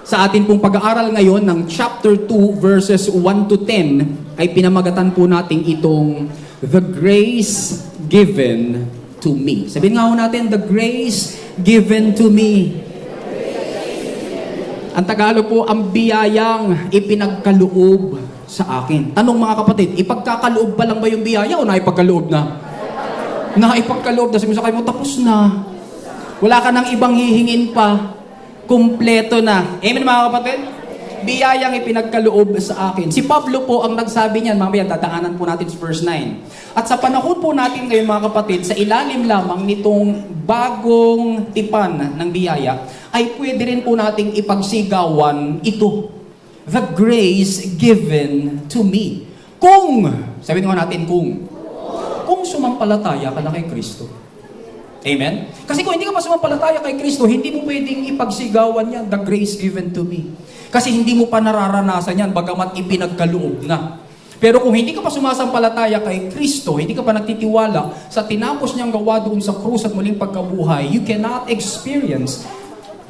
Sa atin pong pag-aaral ngayon ng chapter 2 verses 1 to 10 ay pinamagatan po natin itong The Grace Given to Me. Sabihin nga ho natin, The Grace Given to Me. Ang Tagalog po, ang biyayang ipinagkaloob sa akin. Tanong mga kapatid, ipagkakaloob pa lang ba yung biyaya o naipagkaloob na? Naipagkaloob na. Sabi mo sa kayo mo, tapos na. Wala ka nang ibang hihingin pa. Kumpleto na. Amen mga kapatid? Biyayang ipinagkaloob sa akin. Si Pablo po ang nagsabi niyan. Mamaya dadaanan po natin sa verse 9. At sa panahon po natin ngayon mga kapatid, sa ilalim lamang nitong bagong tipan ng biyaya, ay pwede rin po nating ipagsigawan ito. The grace given to me. Kung, sabihin nga natin kung sumampalataya ka na kay Kristo. Amen? Kasi kung hindi ka pa sumampalataya kay Kristo, hindi mo pwedeng ipagsigawan yan, the grace given to me. Kasi hindi mo pa nararanasan yan, bagamat ipinagkaloob na. Pero kung hindi ka pa sumasampalataya kay Kristo, hindi ka pa nagtitiwala sa tinapos niyang gawa doon sa krus at muling pagkabuhay, you cannot experience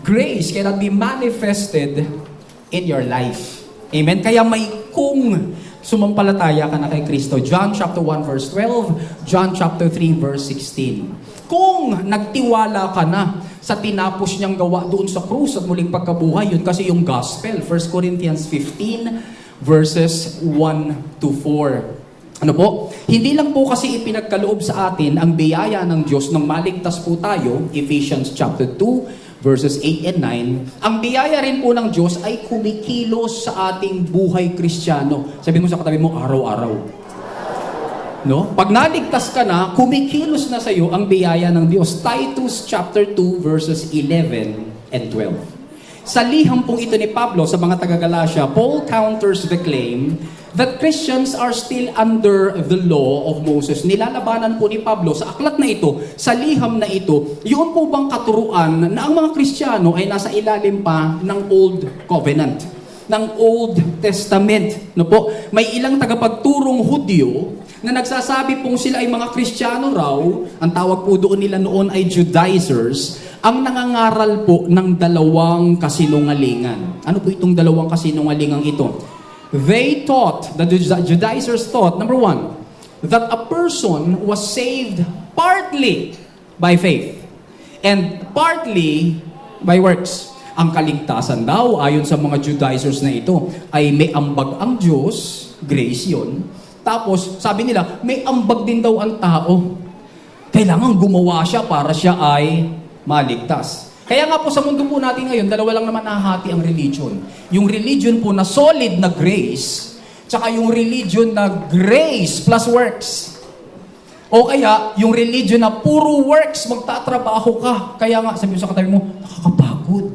grace, cannot be manifested in your life. Amen? Kaya may kung sumampalataya ka na kay Kristo. John chapter 1 verse 12, John chapter 3 verse 16. Kung nagtiwala ka na sa tinapos niyang gawa doon sa krus at muling pagkabuhay, yun kasi yung gospel. 1 Corinthians 15 verses 1 to 4. Ano po? Hindi lang po kasi ipinagkaloob sa atin ang biyaya ng Diyos nang maligtas po tayo, Ephesians chapter 2 verses 8 and 9. Ang biyaya rin po ng Diyos ay kumikilos sa ating buhay Kristiyano. Sabi mo sa katabi mo, araw-araw. No? Pag naligtas ka na, kumikilos na sa iyo ang biyaya ng Diyos. Titus chapter 2 verses 11 and 12. Sa liham pong ito ni Pablo sa mga taga-Galacia, Paul counters the claim that Christians are still under the law of Moses. Nilalabanan po ni Pablo sa aklat na ito, sa liham na ito, yun po bang katuruan na ang mga Kristiyano ay nasa ilalim pa ng Old Covenant, ng Old Testament. No po? May ilang tagapagturong Hudyo na nagsasabi pong sila ay mga Kristiyano raw, ang tawag po doon nila noon ay Judaizers, ang nangangaral po ng dalawang kasinungalingan. Ano po itong dalawang kasinungalingang ito? They taught, the Judaizers taught, number one, that a person was saved partly by faith and partly by works. Ang kaligtasan daw, ayon sa mga Judaizers na ito, ay may ambag ang Diyos, grace yun. Tapos, sabi nila, may ambag din daw ang tao. Kailangan gumawa siya para siya ay maligtas. Kaya nga po sa mundo po natin ngayon, dalawa lang naman nahahati ang religion. Yung religion po na solid na grace, tsaka yung religion na grace plus works. O kaya, yung religion na puro works, magtatrabaho ka. Kaya nga, sabi mo sa katabi mo, nakakapagod.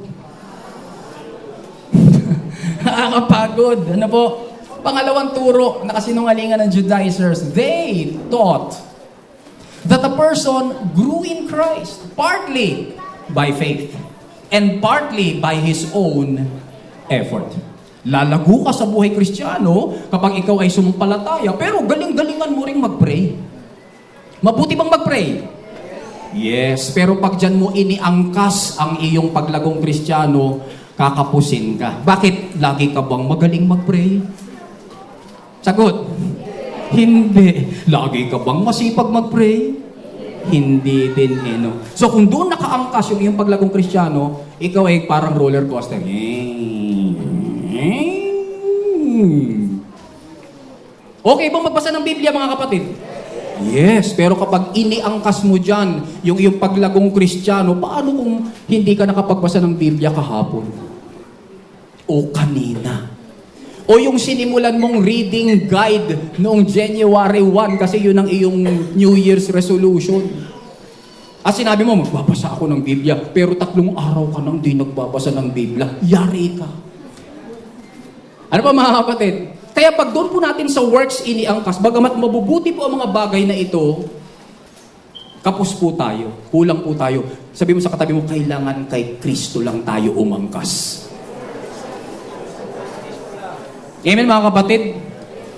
Nakakapagod. Ano po? Pangalawang turo na kasinungalingan ng Judaizers, they taught that a person grew in Christ partly by faith and partly by his own effort. Lalago ka sa buhay Kristiyano kapag ikaw ay sumampalataya, pero galing-galingan mo ring mag-pray. Mabuti bang mag-pray? Yes, pero pag dyan mo iniangkas ang iyong paglagong Kristiyano, kakapusin ka. Bakit? Lagi ka bang magaling mag-pray? Sagot? Hindi. Lagi ka bang masipag mag-pray? Hindi din, no? So kung doon nakaangkas yung iyong paglagong Kristiyano, ikaw ay parang roller coaster. Okay bang magbasa ng Biblia, mga kapatid? Yes, pero kapag iniangkas mo dyan yung iyong paglagong Kristiyano, paano kung hindi ka nakapagbasa ng Biblia kahapon? O kanina? O yung sinimulan mong reading guide noong January 1 kasi yun ang iyong New Year's resolution. At sinabi mo, magbabasa ako ng Biblia, pero 3 araw ka nang di nagbabasa ng Biblia. Yari ka. Ano pa mga kapatid? Kaya pag doon po natin sa works iniangkas, bagamat mabubuti po ang mga bagay na ito, kapos po tayo, kulang po tayo. Sabi mo sa katabi mo, kailangan kay Kristo lang tayo umangkas. Amen mga kapatid?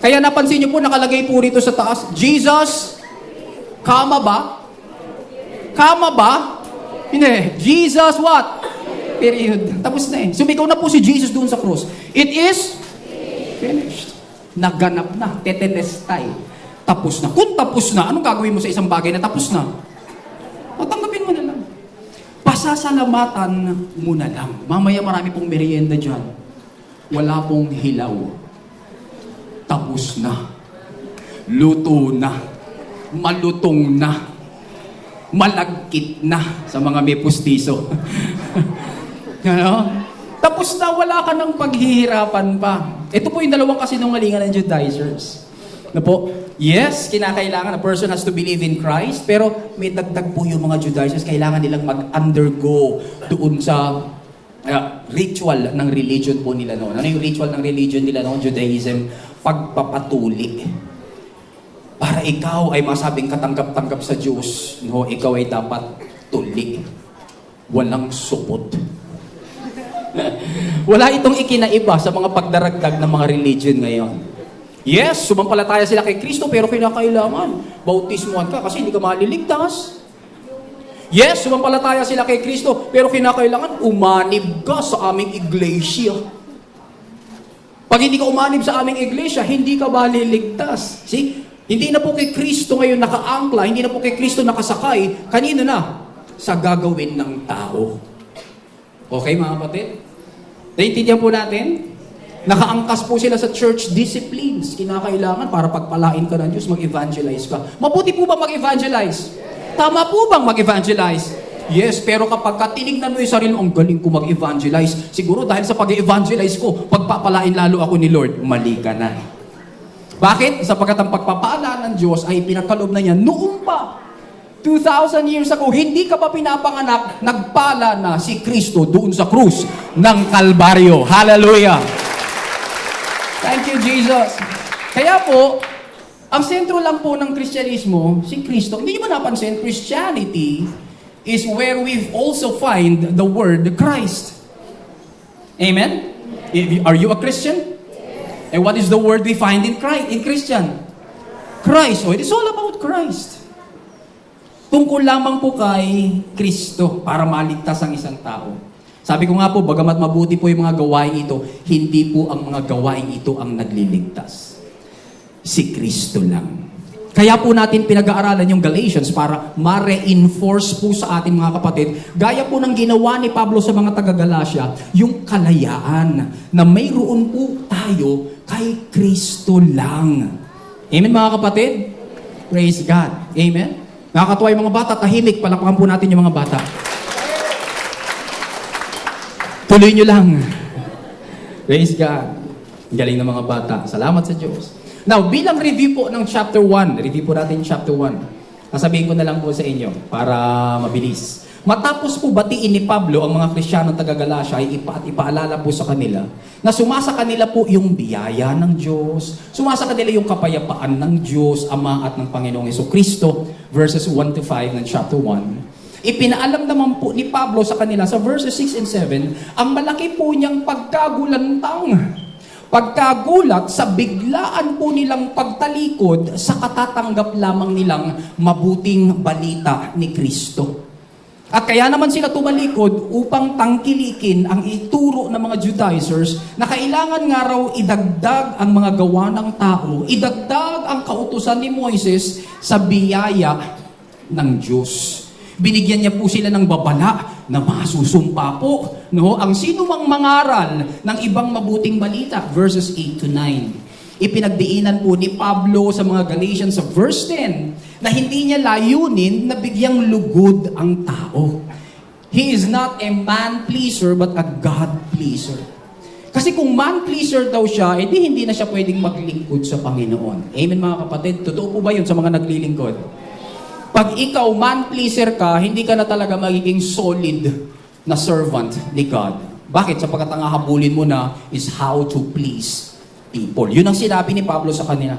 Kaya napansin niyo po, nakalagay po rito sa taas, Jesus, kama ba? Kama ba? Hindi. Jesus what? Period. Tapos na eh. Sumigaw na po si Jesus doon sa cross. It is finished. Naganap na. Tetelestai. Tapos na. Kung tapos na, anong gagawin mo sa isang bagay na tapos na? Tanggapin mo na lang. Pasasalamatan mo na lang. Mamaya marami pong merienda dyan. Wala pong hilaw. Tapos na. Luto na. Malutong na. Malagkit na sa mga may pustiso. Ano? Tapos na, wala ka ng paghihirapan pa. Ito po yung dalawang kasinungalingan ng Judaizers. Na po, yes, kinakailangan, a person has to believe in Christ, pero may dagdag po yung mga Judaizers, kailangan nilang mag-undergo doon sa ritual ng religion po nila noon. Ano yung ritual ng religion nila noon? Judaism, pagpapatuli. Para ikaw ay masabing katanggap-tanggap sa Diyos, no, ikaw ay dapat tuli. Walang supot. Wala itong ikinaiba sa mga pagdaragdag ng mga religion ngayon. Yes, sumampalataya sila kay Kristo, pero kinakailangan bautismuhan ka kasi hindi ka maliligtas. Yes, sumampalataya sila kay Kristo, pero kinakailangan umanib ka sa aming iglesia. Pag hindi ka umanib sa aming iglesia, hindi ka maliligtas. See? Hindi na po kay Kristo ngayon nakaangkla, hindi na po kay Kristo nakasakay. Kanino na? Sa gagawin ng tao. Okay mga kapatid? Naintindihan po natin? Nakaangkas po sila sa church disciplines. Kinakailangan para pagpalain ka ng Diyos, mag-evangelize ka. Mabuti po ba mag-evangelize? Tama po bang mag-evangelize? Yes, pero kapag tinignan mo yung sarili, ang galing ko mag-evangelize. Siguro dahil sa pag-evangelize ko, pagpapalain lalo ako ni Lord. Mali ka na. Bakit? Sapagkat ang pagpapala ng Diyos ay pinagkaloob na niya noong pa. 2,000 years ago, hindi ka pa pinapanganak, nagpala na si Kristo doon sa krus ng Kalbaryo. Hallelujah! Thank you, Jesus. Kaya po, ang sentro lang po ng Kristyanismo, si Kristo. Hindi nyo ba napansin, Christianity is where we also find the word Christ. Amen? Are you a Christian? And what is the word we find in Christ, in Christian? Christ. Oh, it is all about Christ. Tungkol lamang po kay Kristo para maligtas ang isang tao. Sabi ko nga po, bagamat mabuti po yung mga gawain ito, hindi po ang mga gawain ito ang nagliligtas. Si Kristo lang. Kaya po natin pinag-aaralan yung Galatians para ma-reinforce po sa ating mga kapatid, gaya po ng ginawa ni Pablo sa mga taga-Galacia, yung kalayaan na mayroon po tayo kay Kristo lang. Amen mga kapatid? Praise God. Amen? Nakakatuwa yung mga bata, tahimik, palakpakan po natin yung mga bata. Tuloy nyo lang. Praise God. Galing ng mga bata. Salamat sa Diyos. Now, bilang review po ng chapter 1, review po natin chapter 1. Sasabihin ko na lang po sa inyo para mabilis. Matapos po batiin ni Pablo ang mga Kristiyano taga-Galacia ay ipaalala po sa kanila na sumasa kanila po yung biyaya ng Diyos, sumasa kanila yung kapayapaan ng Diyos, Ama at ng Panginoong Jesucristo, verses 1 to 5 ng chapter 1. Ipinaalam naman po ni Pablo sa kanila sa verses 6 and 7, ang malaki po niyang pagkagulat sa biglaan po nilang pagtalikod sa katatanggap lamang nilang mabuting balita ni Kristo. At kaya naman sila tumalikod upang tangkilikin ang ituro ng mga Judaizers na kailangan nga raw idagdag ang mga gawa ng tao, idagdag ang kautusan ni Moises sa biyaya ng Diyos. Binigyan niya po sila ng babala na masusumpa po, no, ang sino mang mangaral ng ibang mabuting balita, verses 8 to 9. Ipinagdiinan po ni Pablo sa mga Galatians sa verse 10 na hindi niya layunin na bigyang lugod ang tao. He is not a man-pleaser but a God-pleaser. Kasi kung man-pleaser daw siya, edi hindi na siya pwedeng maglingkod sa Panginoon. Amen mga kapatid? Totoo po ba yun sa mga naglilingkod? Pag ikaw man-pleaser ka, hindi ka na talaga magiging solid na servant ni God. Bakit? Sapagkat ang hahabulin mo na is how to please people. Yun ang sinabi ni Pablo sa kanila.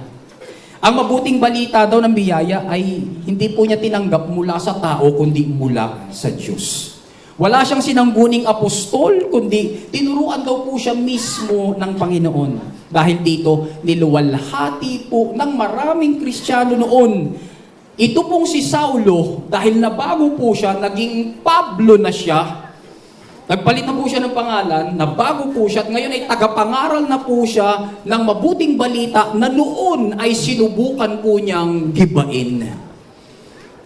Ang mabuting balita daw ng biyaya ay hindi po niya tinanggap mula sa tao, kundi mula sa Diyos. Wala siyang sinangguning apostol, kundi tinuruan daw po siya mismo ng Panginoon. Dahil dito, niluwalhati po ng maraming Kristiyano noon. Ito pong si Saulo, dahil nabago po siya, naging Pablo na siya. Nagpalit na po siya ng pangalan, na bago po siya, at ngayon ay tagapangaral na po siya ng mabuting balita na noon ay sinubukan po niyang gibain.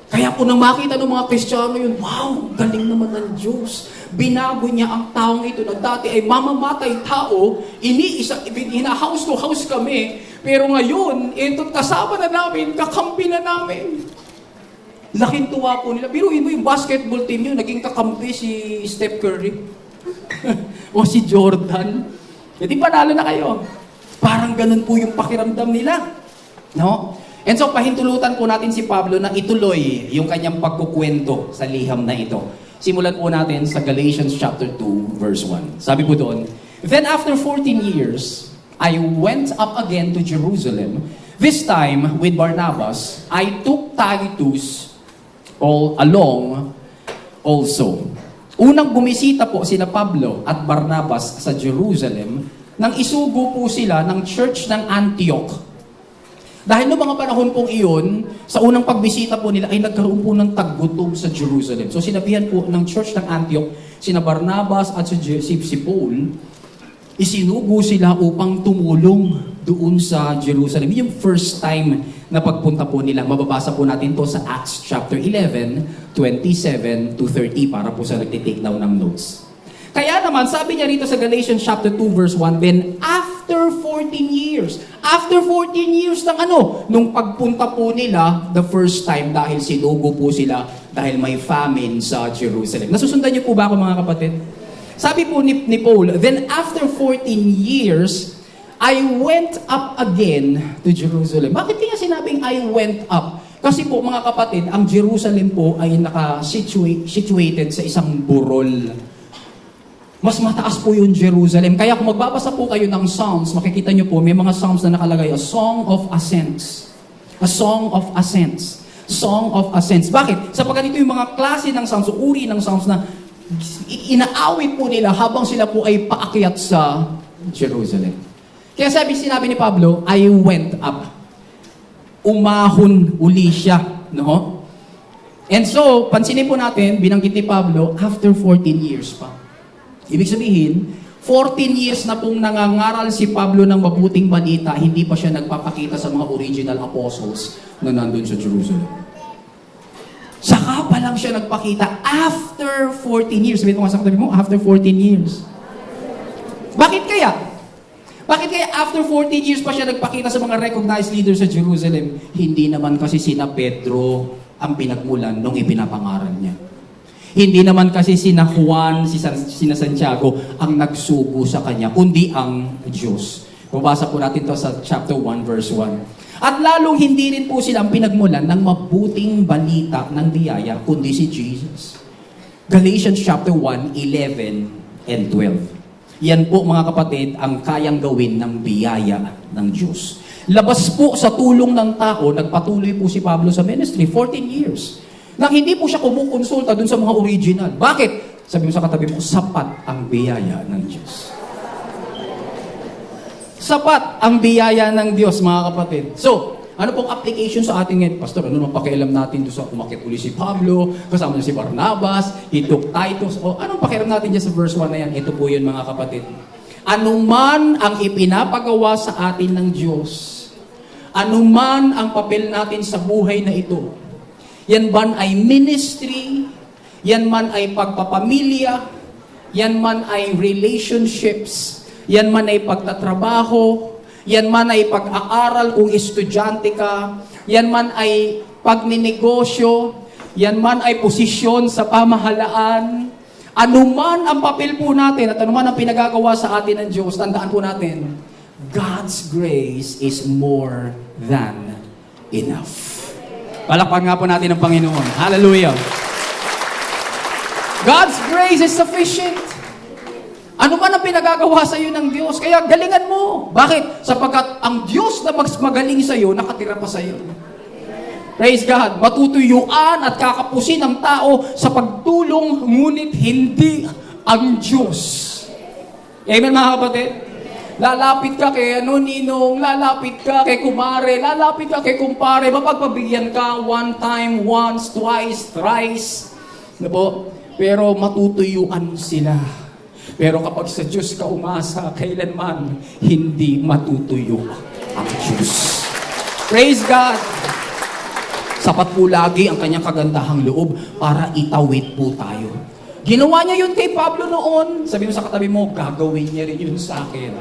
Kaya po nang makita ng mga Kristiyano yun, wow, galing naman ng Diyos. Binago niya ang taong ito na dati ay mamamatay tao, hinahouse to house kami, pero ngayon, ito kasama na namin, kakampi na namin. Laking tuwa po nila. Biruin mo yung basketball team nyo, naging kakampi si Steph Curry. O si Jordan. E di panalo na kayo. Parang ganun po yung pakiramdam nila. No? And so, pahintulutan po natin si Pablo na ituloy yung kanyang pagkukwento sa liham na ito. Simulan po natin sa Galatians chapter 2, verse 1. Sabi po doon, "Then after 14 years, I went up again to Jerusalem. This time, with Barnabas, I took Titus all along also." Unang bumisita po sina Pablo at Barnabas sa Jerusalem nang isugo po sila ng church ng Antioch. Dahil noong mga panahon pong iyon, sa unang pagbisita po nila ay nagkaroon po ng taggutom sa Jerusalem. So sinabihan po ng church ng Antioch, sina Barnabas at si Paul, isinugo sila upang tumulong doon sa Jerusalem. Yung first time na pagpunta po nila. Mababasa po natin to sa Acts chapter 11, 27 to 30 para po sa nagtitake down ng notes. Kaya naman, sabi niya rito sa Galatians chapter 2 verse 1, then after 14 years ng nung pagpunta po nila the first time dahil sinugo po sila dahil may famine sa Jerusalem. Nasusundan niyo po ba ako mga kapatid? Sabi po ni Paul, then after 14 years, I went up again to Jerusalem. Bakit kaya sinabing I went up? Kasi po mga kapatid, ang Jerusalem po ay naka-situated sa isang burol. Mas mataas po yung Jerusalem. Kaya kung magbabasa po kayo ng Psalms, makikita nyo po, may mga Psalms na nakalagay, a Song of Ascents. A Song of Ascents. Song of Ascents. Bakit? Sapagkat ito yung mga klase ng Psalms, o uri ng Psalms na inaawit po nila habang sila po ay paakyat sa Jerusalem. Kaya sinabi ni Pablo, I went up. Umahon uli siya. No? And so, pansinin po natin, binanggit ni Pablo, after 14 years pa. Ibig sabihin, 14 years na pong nangangaral si Pablo ng mabuting balita, hindi pa siya nagpapakita sa mga original apostles na nandun sa Jerusalem. Saka pa lang siya nagpakita after 14 years. Sabihin mo nga sa katabi mo, after 14 years. Bakit kaya? Bakit kaya after 14 years pa siya nagpakita sa mga recognized leaders sa Jerusalem? Hindi naman kasi sina Pedro ang pinagmulan nung ipinapangaral niya. Hindi naman kasi sina Juan, sina Santiago ang nagsugo sa kanya, kundi ang Diyos. Mabasa po natin to sa chapter 1 verse 1. At lalong hindi rin po sila ang pinagmulan ng mabuting balita ng biyaya, kundi si Jesus. Galatians chapter 1, 11 and 12. Yan po mga kapatid ang kayang gawin ng biyaya ng Diyos. Labas po sa tulong ng tao, nagpatuloy po si Pablo sa ministry, 14 years. Nang hindi po siya kumukonsulta dun sa mga original. Bakit? Sabi mo sa katabi mo, sapat ang biyaya ng Diyos. Sapat ang biyaya ng Diyos, mga kapatid. So, ano pong application sa ating ngayon? Pastor, ano naman pakialam natin doon sa umakit uli si Pablo, kasama niya si Barnabas, he took Titus, o anong pakialam natin dyan sa verse 1 na yan? Ito po yun, mga kapatid. Anuman ang ipinapagawa sa atin ng Diyos, anuman ang papel natin sa buhay na ito, yan man ay ministry, yan man ay pagpapamilya, yan man ay relationships, yan man ay pagtatrabaho, yan man ay pag-aaral kung estudyante ka, yan man ay pagninegosyo, yan man ay posisyon sa pamahalaan, anuman ang papel po natin at anuman ang pinagagawa sa atin ng Diyos, tandaan po natin, God's grace is more than enough. Palakpan nga po natin ang Panginoon. Hallelujah. God's grace is sufficient. Ano man ang pinagagawa sa iyo ng Diyos, kaya galingan mo. Bakit? Sapagkat ang Diyos na mas magaling sa iyo, nakatira pa sa iyo. Praise God. Matutuyuan at kakapusin ang tao sa pagtulong, ngunit hindi ang Diyos. Amen mga kapatid? Lalapit ka kay ninong, lalapit ka kay kumare, lalapit ka kay kumpare, mapagpabigyan ka one time, once, twice, thrice. Ano po? pero matutuyuan sila. Pero kapag sa Diyos ka umasa, kailanman hindi matutuyo ang Diyos. Praise God! Sapat po lagi ang kanyang kagandahang loob para itawid po tayo. Ginawa niya yun kay Pablo noon. Sabi mo sa katabi mo, gagawin niya rin yun sa akin.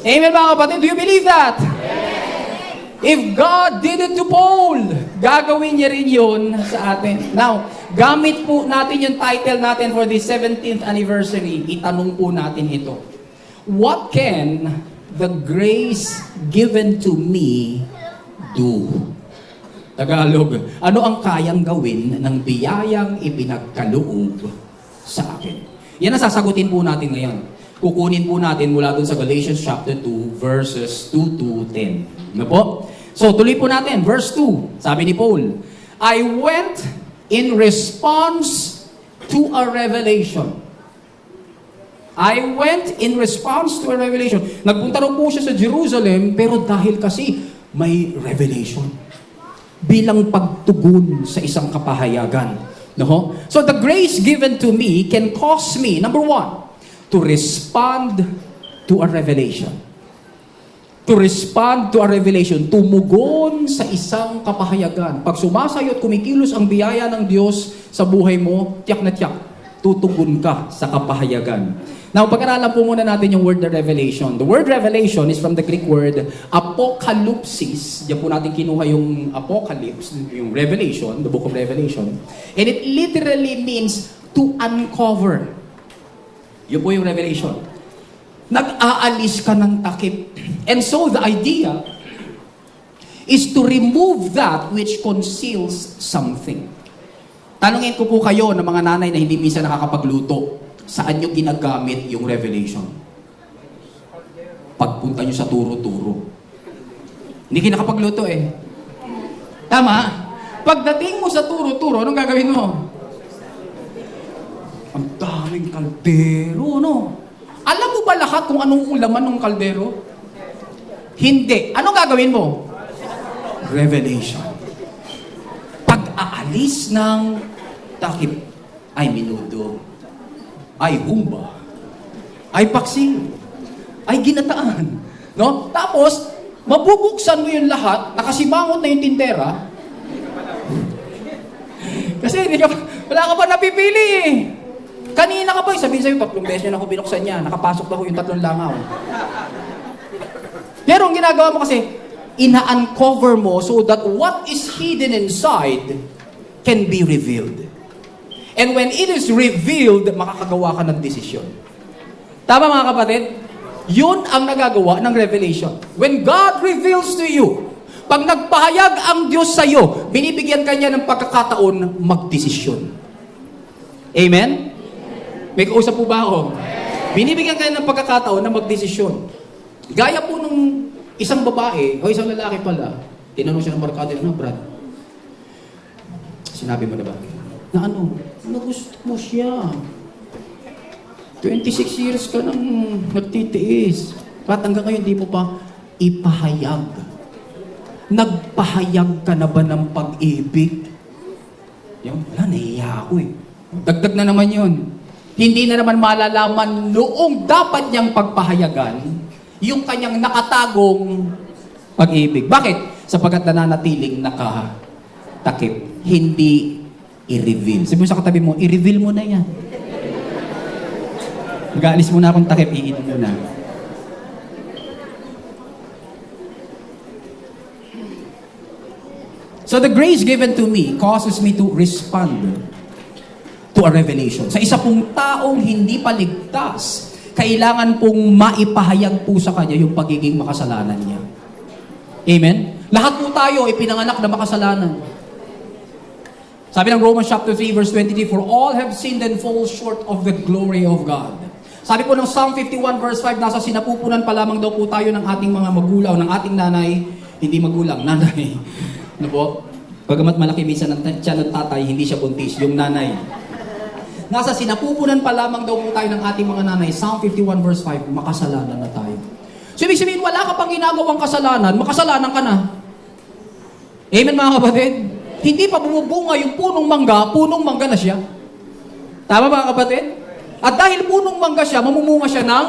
Amen mga kapatid, do you believe that? If God did it to Paul, gagawin niya rin yun sa atin. Now, gamit po natin yung title natin for the 17th anniversary. Itanong po natin ito. What can the grace given to me do? Tagalog, ano ang kayang gawin ng biyayang ipinagkaloob sa akin? Yan ang sasagutin po natin ngayon. Kukunin po natin mula dun sa Galatians chapter 2, verses 2 to 10. Ano po? So, tuloy po natin. Verse 2, sabi ni Paul, I went in response to a revelation. I went in response to a revelation. Nagpunta raw po siya sa Jerusalem, pero dahil kasi may revelation. Bilang pagtugon sa isang kapahayagan. No? So the grace given to me can cause me, number one, to respond to a revelation. To respond to a revelation. Tumugon sa isang kapahayagan. Pag sumasayo at kumikilos ang biyaya ng Diyos sa buhay mo, tiyak na tiyak, tutugon ka sa kapahayagan. Now, pag-aralan po muna natin yung word na revelation. The word revelation is from the Greek word apokalypsis. Diyan po natin kinuha yung apocalypse, yung revelation, the book of Revelation. And it literally means to uncover. Yun po yung revelation. Nag-aalis ka ng takip. And so the idea is to remove that which conceals something. Tanungin ko po kayo ng mga nanay na hindi minsan nakakapagluto. Saan nyo ginagamit yung revelation? Pagpunta nyo sa turo-turo. Hindi kayo nakapagluto eh. Tama? Pagdating mo sa turo-turo, anong gagawin mo? Ang daming kaldero, no? Alam mo ba lahat kung anong ulaman ng kaldero? Hindi. Anong gagawin mo? Revelation. Pag-aalis ng takip, ay minudo, ay humba, ay paksiw, ay ginataan. No? Tapos, mabubuksan mo yung lahat, nakasimangot na yung tintera, kasi wala ka pa napipili eh. Kanina ka pa, sabihin sa'yo, 3 beses na ako binuksan niya, nakapasok na ako yung 3 langaw. Pero ang ginagawa mo kasi, ina-uncover mo so that what is hidden inside can be revealed. And when it is revealed, makakagawa ka ng desisyon. Tama mga kapatid? Yun ang nagagawa ng revelation. When God reveals to you, pag nagpahayag ang Diyos sa iyo, binibigyan ka niya ng pagkakataon magdesisyon. Amen? May kausap po ba ako? Binibigyan ka niya ng pagkakataon na magdesisyon. Gaya po nung isang babae, o isang lalaki pala, tinanong siya ng barkada, ano, Brad? Sinabi mo na ba? Na ano? Na gusto mo siya. 26 years ka nang nagtitiis. At hanggang ngayon, di mo pa ipahayag. Nagpahayag ka na ba ng pag-ibig? Yung, wala, nahiya ako eh. Dagdag na naman yun. Hindi na naman malalaman noong dapat niyang pagpahayagan yung kanyang nakatagong pag-ibig. Bakit? Sapagkat nananatiling nakatakip. Hindi i-reveal. Sabi mo sa katabi mo, i-reveal mo na yan. Mag-aalis muna akong takip, iinom muna. So the grace given to me causes me to respond to a revelation. Sa isa pong taong hindi pa ligtas, kailangan pong maipahayag po sa kanya yung pagiging makasalanan niya. Amen? Lahat po tayo ay pinanganak na makasalanan. Sabi ng Romans chapter 3 verse 23, for all have sinned and fall short of the glory of God. Sabi po ng Psalm 51 verse 5, nasa sinapupunan pa lamang daw po tayo ng ating mga magulang, ng ating nanay, hindi magulang, nanay. Ano po? Pagamat malaki minsan ang tiyan ng tatay, hindi siya buntis, yung nanay. Nasa sinapupunan pa lamang daw po tayo ng ating mga nanay. Psalm 51 verse 5, makasalanan na tayo. So ibig sabihin, wala ka pang ginagawang kasalanan, makasalanan ka na. Amen mga kapatid? hindi pa bumubunga yung punong mangga na siya. Tama mga kapatid? At dahil punong mangga siya, mamumunga siya ng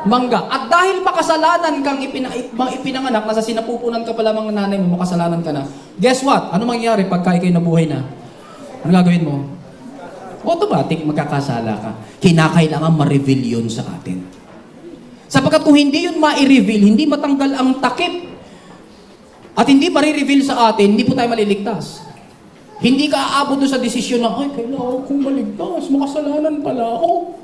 mangga. At dahil makasalanan kang ipinanganak, nasa sinapupunan ka pa lamang ng nanay mo, makasalanan ka na. Guess what? Ano mangyayari pagka ikaw'y nabuhay na? Ano gagawin mo? Automatic, magkakasala ka. Kinakailangan ma-reveal yun sa atin. Sapagkat kung hindi yun ma-reveal, hindi matanggal ang takip, at hindi ma-reveal sa atin, hindi po tayo maliligtas. Hindi ka aabot sa desisyon na, ay, kailangan kong maligtas, makasalanan pala ako.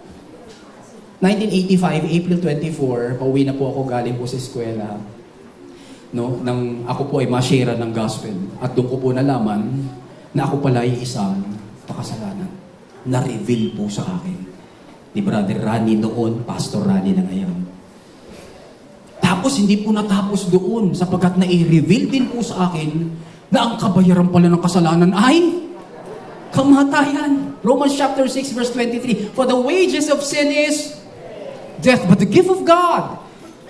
1985, April 24, pauwi na po ako galing po sa eskwela. No, nang ako po ay masyera ng gospel. At doon ko po nalaman na ako pala ay isang makasalanan. Na-reveal po sa akin ni Brother Rani noon, Pastor Rani na ngayon. Tapos hindi po natapos doon sapagkat na-reveal din po sa akin na ang kabayaran pala ng kasalanan ay kamatayan. Romans chapter 6 verse 23. For the wages of sin is death, but the gift of God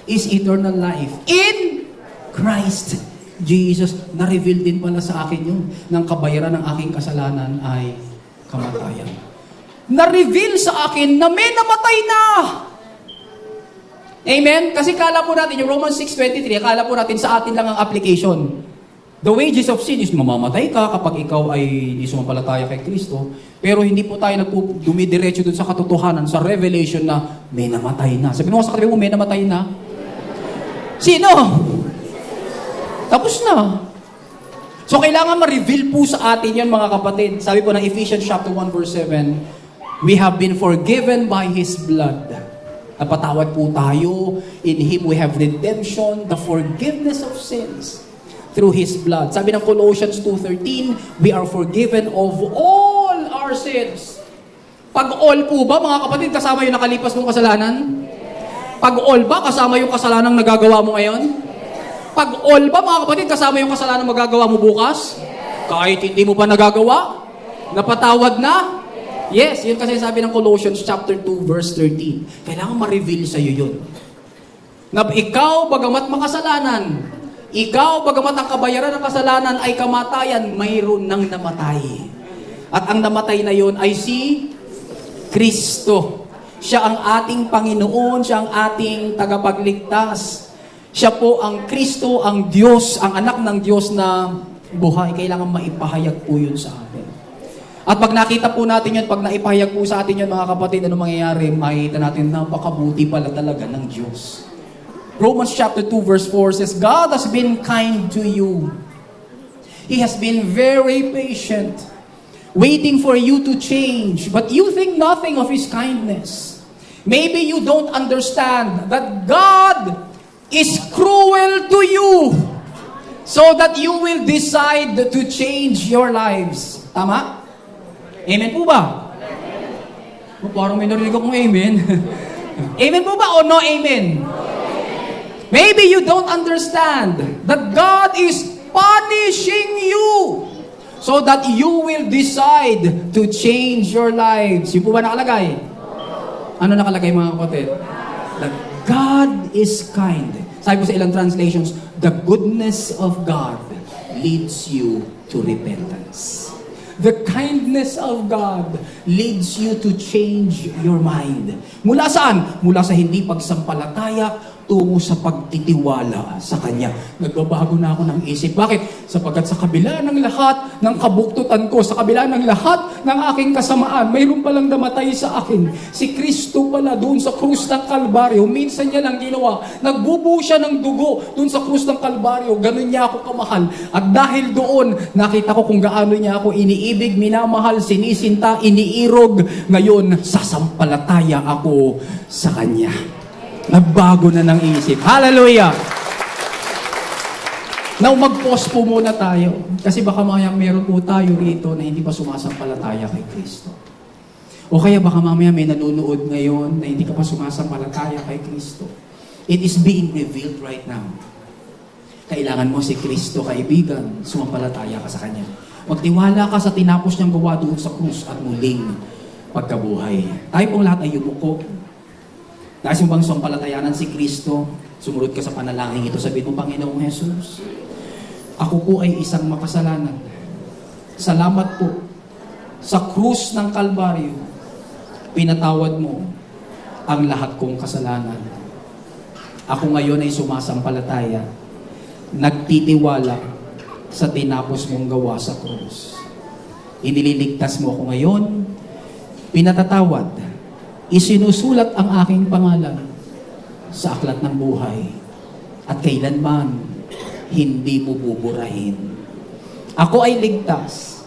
is eternal life in Christ Jesus. Na-reveal din pala sa akin yun ng kabayaran ng aking kasalanan ay kamatayan. Na-reveal sa akin na may namatay na. Amen? Kasi kala po natin, yung Romans 6:23, kala po natin sa atin lang ang application. The wages of sin is mamamatay ka kapag ikaw ay hindi sumampalataya kay Kristo. Pero hindi po tayo dumidiretso dun sa katotohanan, sa revelation na may namatay na. Sabi mo sa katabi mo, may namatay na. Sino? Tapos na. So kailangan ma-reveal po sa atin yan mga kapatid. Sabi po ng Ephesians chapter 1 verse 7, we have been forgiven by His blood. Napatawad po tayo. In Him we have redemption, the forgiveness of sins through His blood. Sabi ng Colossians 2:13, we are forgiven of all our sins. Pag all po ba, mga kapatid, kasama yung nakalipas mong kasalanan? Pag all ba, kasama yung kasalanan nagagawa mo ngayon? Pag all ba, mga kapatid, kasama yung kasalanan magagawa mo bukas? Kahit hindi mo pa nagagawa? Napatawad na? Yes, yun kasi sabi ng Colossians chapter 2 verse 13. Kailangan ma-reveal sa iyo yun. Na ikaw, bagamat makasalanan, ikaw, bagamat ang kabayaran ng kasalanan ay kamatayan, mayroon nang namatay. At ang namatay na yun ay si Kristo. Siya ang ating Panginoon, siya ang ating tagapagligtas. Siya po ang Kristo, ang Diyos, ang anak ng Diyos na buhay. Kailangan maipahayag po yun sa atin. At pag nakita po natin yun, pag naipahayag po sa atin yun, mga kapatid, ano mangyayari? Makikita natin, napakabuti pala talaga ng Diyos. Romans chapter 2 verse 4 says, God has been kind to you. He has been very patient, waiting for you to change, but you think nothing of His kindness. Maybe you don't understand that God is cruel to you so that you will decide to change your lives. Tama? Amen po ba? Amen. Parang may narinig akong amen. Amen po ba o no amen? Maybe you don't understand that God is punishing you so that you will decide to change your lives. Yung po ba nakalagay? Ano nakalagay mga kapatid? That God is kind. Sabi po sa ilang translations, the goodness of God leads you to repentance. The kindness of God leads you to change your mind. Mula saan? Mula sa hindi pagsampalataya tungo sa pagtitiwala sa Kanya. Nagbabago na ako ng isip. Bakit? Sapagkat sa kabila ng lahat ng kabuktutan ko, sa kabila ng lahat ng aking kasamaan, mayroon palang namatay sa akin. Si Kristo pala doon sa krus ng Kalbaryo. Minsan niya lang ginawa. Nagbubuo siya ng dugo doon sa krus ng Kalbaryo. Ganun niya ako kamahal. At dahil doon, nakita ko kung gaano niya ako iniibig, minamahal, sinisinta, iniirog. Ngayon, sasampalataya ako sa Kanya. Nagbago na ng isip. Hallelujah! Now, mag-pause po muna tayo. Kasi baka mamaya meron po tayo rito na hindi pa sumasampalataya kay Kristo. O kaya baka mamaya may nanonood ngayon na hindi ka pa sumasampalataya kay Kristo. It is being revealed right now. Kailangan mo si Kristo, kaibigan, sumampalataya ka sa Kanya. Magtiwala ka sa tinapos niyang gawa doon sa krus at muling pagkabuhay. Tayo pong lahat ay yumuko. Nais mo bang sumpalatayanan si Kristo? Sumunod ka sa panalangin ito. Sabihin mo, Panginoong Jesus, ako po ay isang makasalanan. Salamat po sa krus ng Kalbaryo. Pinatawad mo ang lahat kong kasalanan. Ako ngayon ay sumasampalataya, nagtitiwala sa tinapos mong gawa sa krus. Inililigtas mo ako ngayon, pinatatawad, isinusulat ang aking pangalan sa aklat ng buhay at kailanman hindi mo buburahin. Ako ay ligtas,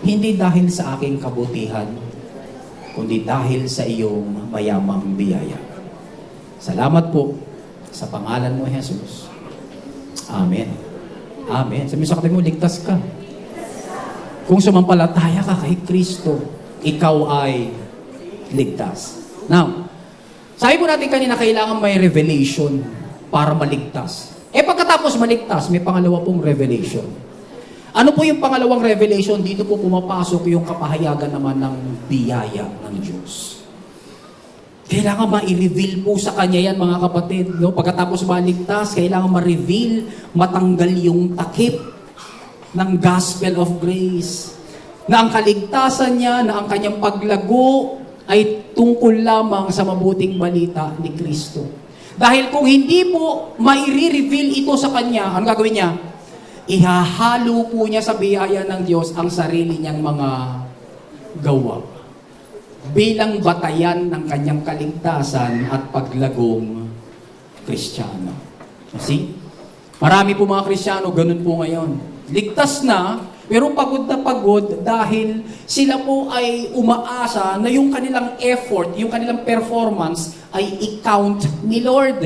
hindi dahil sa aking kabutihan, kundi dahil sa iyong mayamang biyaya. Salamat po sa pangalan mo, Jesus. Amen. Amen. Sabi sa katabi mo, ligtas ka. Kung sumampalataya ka kay Kristo, ikaw ay ligtas. Now, sabi po natin kanina, kailangan may revelation para maligtas. Pagkatapos maligtas, may pangalawa pong revelation. Ano po yung pangalawang revelation? Dito po pumapasok yung kapahayagan naman ng biyaya ng Diyos. Kailangan ma-reveal po sa Kanya yan, mga kapatid. No? Pagkatapos maligtas, kailangan ma-reveal, matanggal yung takip ng gospel of grace. Na ang kaligtasan niya, na ang kanyang paglago ay tungkol lamang sa mabuting balita ni Kristo. Dahil kung hindi po mai-reveal ito sa Kanya, ano gagawin niya? Ihahalo po niya sa biyaya ng Diyos ang sarili niyang mga gawa. Bilang batayan ng kanyang kaligtasan at paglagong Kristiyano. See? Marami po mga Kristiyano, ganun po ngayon. Ligtas na, pero pagod na pagod dahil sila po ay umaasa na yung kanilang effort, yung kanilang performance ay i-count ni Lord.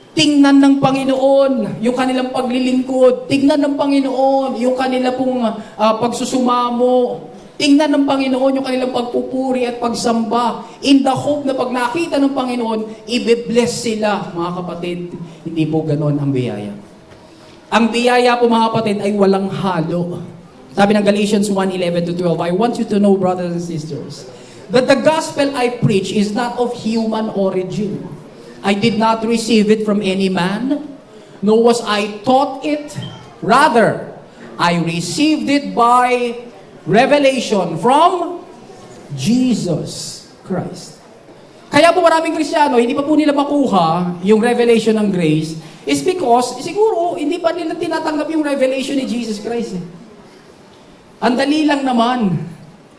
Tingnan ng Panginoon yung kanilang paglilingkod. Tingnan ng Panginoon yung kanila pong pagsusumamo. Tingnan ng Panginoon yung kanilang pagpupuri at pagsamba. In the hope na pag nakita ng Panginoon, i-bless sila, mga kapatid. Hindi po ganon ang biyaya. Ang biyaya po, mga kapatid, ay walang halo. Sabi ng Galatians 1:11-12, I want you to know, brothers and sisters, that the gospel I preach is not of human origin. I did not receive it from any man, nor was I taught it. Rather, I received it by revelation from Jesus Christ. Kaya po maraming Kristiyano, hindi pa po nila makuha yung revelation ng grace is because, siguro, hindi pa nila tinatanggap yung revelation ni Jesus Christ. Ang dali lang naman,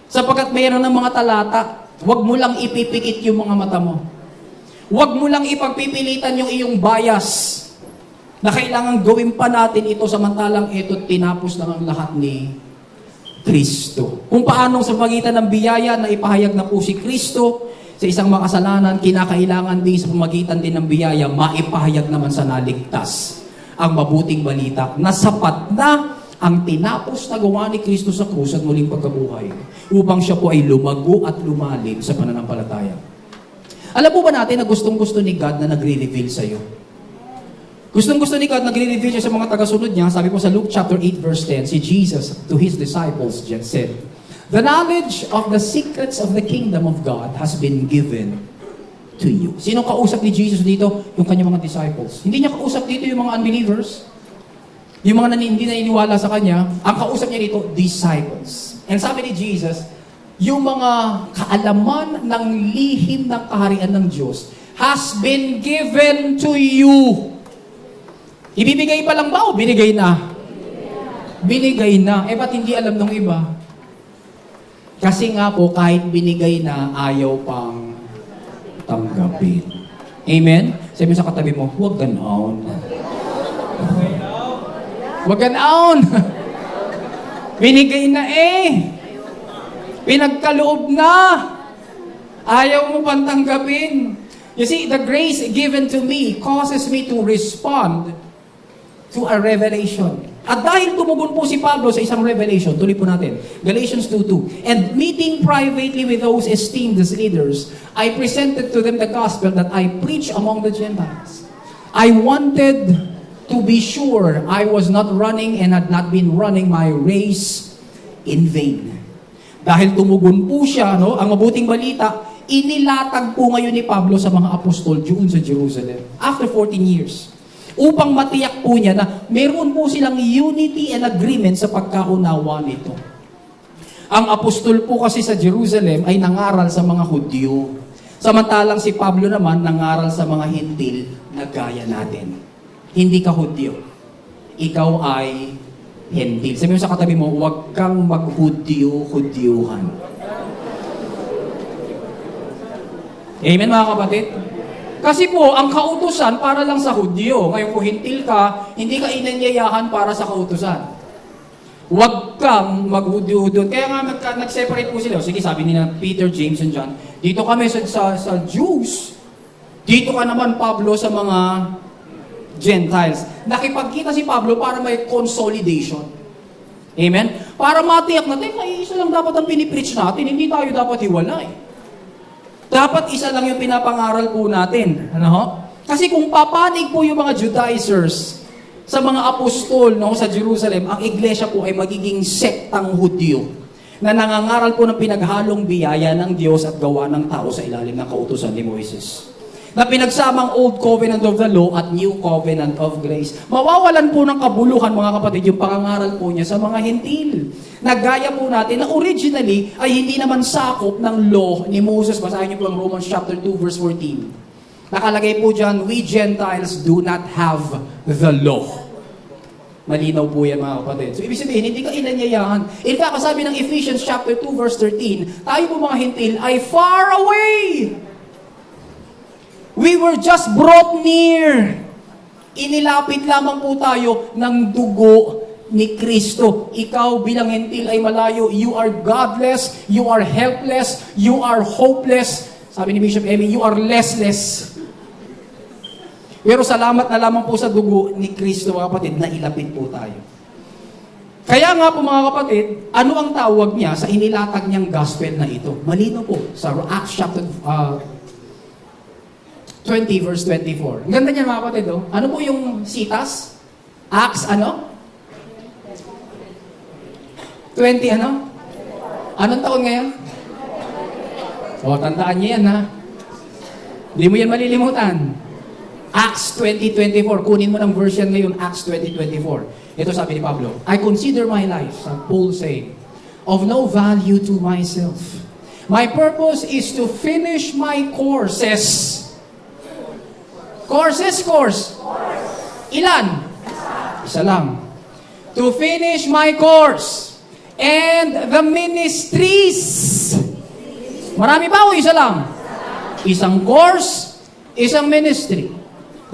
sapagkat mayroon ng mga talata, huwag mo lang ipipikit yung mga mata mo. Huwag mo lang ipagpipilitan yung iyong bias na kailangan gawin pa natin ito samantalang ito tinapos lang ang lahat ni Kristo. Kung paanong sa pagitan ng biyaya na ipahayag na po si Kristo sa isang makasalanan, kinakailangan din sa pamagitan din ng biyaya, maipahayag naman sa naligtas ang mabuting balita na sapat na ang tinapos na gawa ni Kristo sa krus at muling pagkabuhay upang siya po ay lumago at lumalim sa pananampalataya. Alam po ba natin na gustong-gusto ni God na nagre-reveal sa iyo? Gustong-gusto ni God nagre-reveal siya sa mga tagasunod niya. Sabi po sa Luke chapter 8 verse 10, si Jesus to His disciples just said, "The knowledge of the secrets of the kingdom of God has been given to you." Sino kausap ni Jesus dito? Yung kanyang mga disciples. Hindi niya kausap dito yung mga unbelievers. Yung mga hindi naniniwala sa Kanya. Ang kausap niya dito, disciples. And sabi ni Jesus, yung mga kaalaman ng lihim ng kaharian ng Diyos has been given to you. Ibibigay pa lang ba o binigay na? Binigay na. Ba't hindi alam ng iba? Kasi nga po, kahit binigay na, ayaw pang tanggapin. Amen? Sabi sa katabi mo, huwag ganoon. Huwag ganoon. Binigay na Pinagkaloob na. Ayaw mo pang tanggapin. You see, the grace given to me causes me to respond to a revelation. At dahil tumugon po si Pablo sa isang revelation, tuloy po natin, Galatians 2:2, "And meeting privately with those esteemed as leaders, I presented to them the gospel that I preach among the Gentiles. I wanted to be sure I was not running and had not been running my race in vain." Dahil tumugon po siya, ang mabuting balita, inilatag po ngayon ni Pablo sa mga apostol doon sa Jerusalem. After 14 years. upang matiyak po niya na meron po silang unity and agreement sa pagkaunawa nito. Ang apostol po kasi sa Jerusalem ay nangaral sa mga Hudyo. Samantalang si Pablo naman nangaral sa mga Hintil na gaya natin. Hindi ka Hudyo. Ikaw ay Hintil. Sabi mo sa katabi mo, huwag kang mag-Hudyo-Hudyuhan. Amen mga kapatid? Kasi po, ang kautusan para lang sa Hudyo. Ngayon kung Hintil ka, hindi ka inanyayahan para sa kautusan. Huwag kang mag-Hudyo-Hudyon. Kaya nga nag-separate po sila. Sige, sabi nila Peter, James, and John, dito kami sa Jews. Dito ka naman, Pablo, sa mga Gentiles. Nakipagkita si Pablo para may consolidation. Amen? Para matiyak natin, may isa lang dapat ang pinipreach natin. Hindi tayo dapat hiwalay. Dapat isa lang yung pinapangaral po natin. Ano? Kasi kung papanig po yung mga Judaizers sa mga apostol sa Jerusalem, ang iglesia po ay magiging sektang Hudyo na nangangaral po ng pinaghalong biyaya ng Diyos at gawa ng tao sa ilalim ng kautusan ni Moises. Na pinagsamang Old Covenant of the Law at New Covenant of Grace. Mawawalan po ng kabuluhan, mga kapatid, yung pangangaral po niya sa mga Hintil. Nagaya po natin na originally ay hindi naman sakop ng law ni Moses. Basahin niyo po ang Romans chapter 2 verse 14. Nakalagay po dyan, we Gentiles do not have the law. Malinaw po yan mga kapatid. So ibig sabihin, hindi ka inanyayahan. In fact, sabi ng Ephesians chapter 2 verse 13, tayo po mga Hintil ay far away. We were just brought near. Inilapit lamang po tayo ng dugo ni Kristo. Ikaw bilang Hintil ay malayo. You are godless, you are helpless, you are hopeless. Sabi ni Bishop Emmy, you are lessless. Pero salamat na lamang po sa dugo ni Kristo, mga kapatid, na ilapit po tayo. Kaya nga po mga kapatid, ano ang tawag niya sa inilatag niyang gospel na ito? Malino po sa Acts chapter 20 verse 24. Ang ganda niya mga kapatid, oh. Ano po yung sitas? Acts ano? 20 ano? Anong taon ngayon? O, tandaan niyo yan ha. Hindi mo yan malilimutan. Acts 20:24. Kunin mo ng version ngayon, Acts 20:24. Ito sabi ni Pablo, I consider my life, Paul saying, of no value to myself. My purpose is to finish my courses. Course. Ilan? Isa lang. To finish my course and the ministries. Marami ba o isa lang? Isang course, isang ministry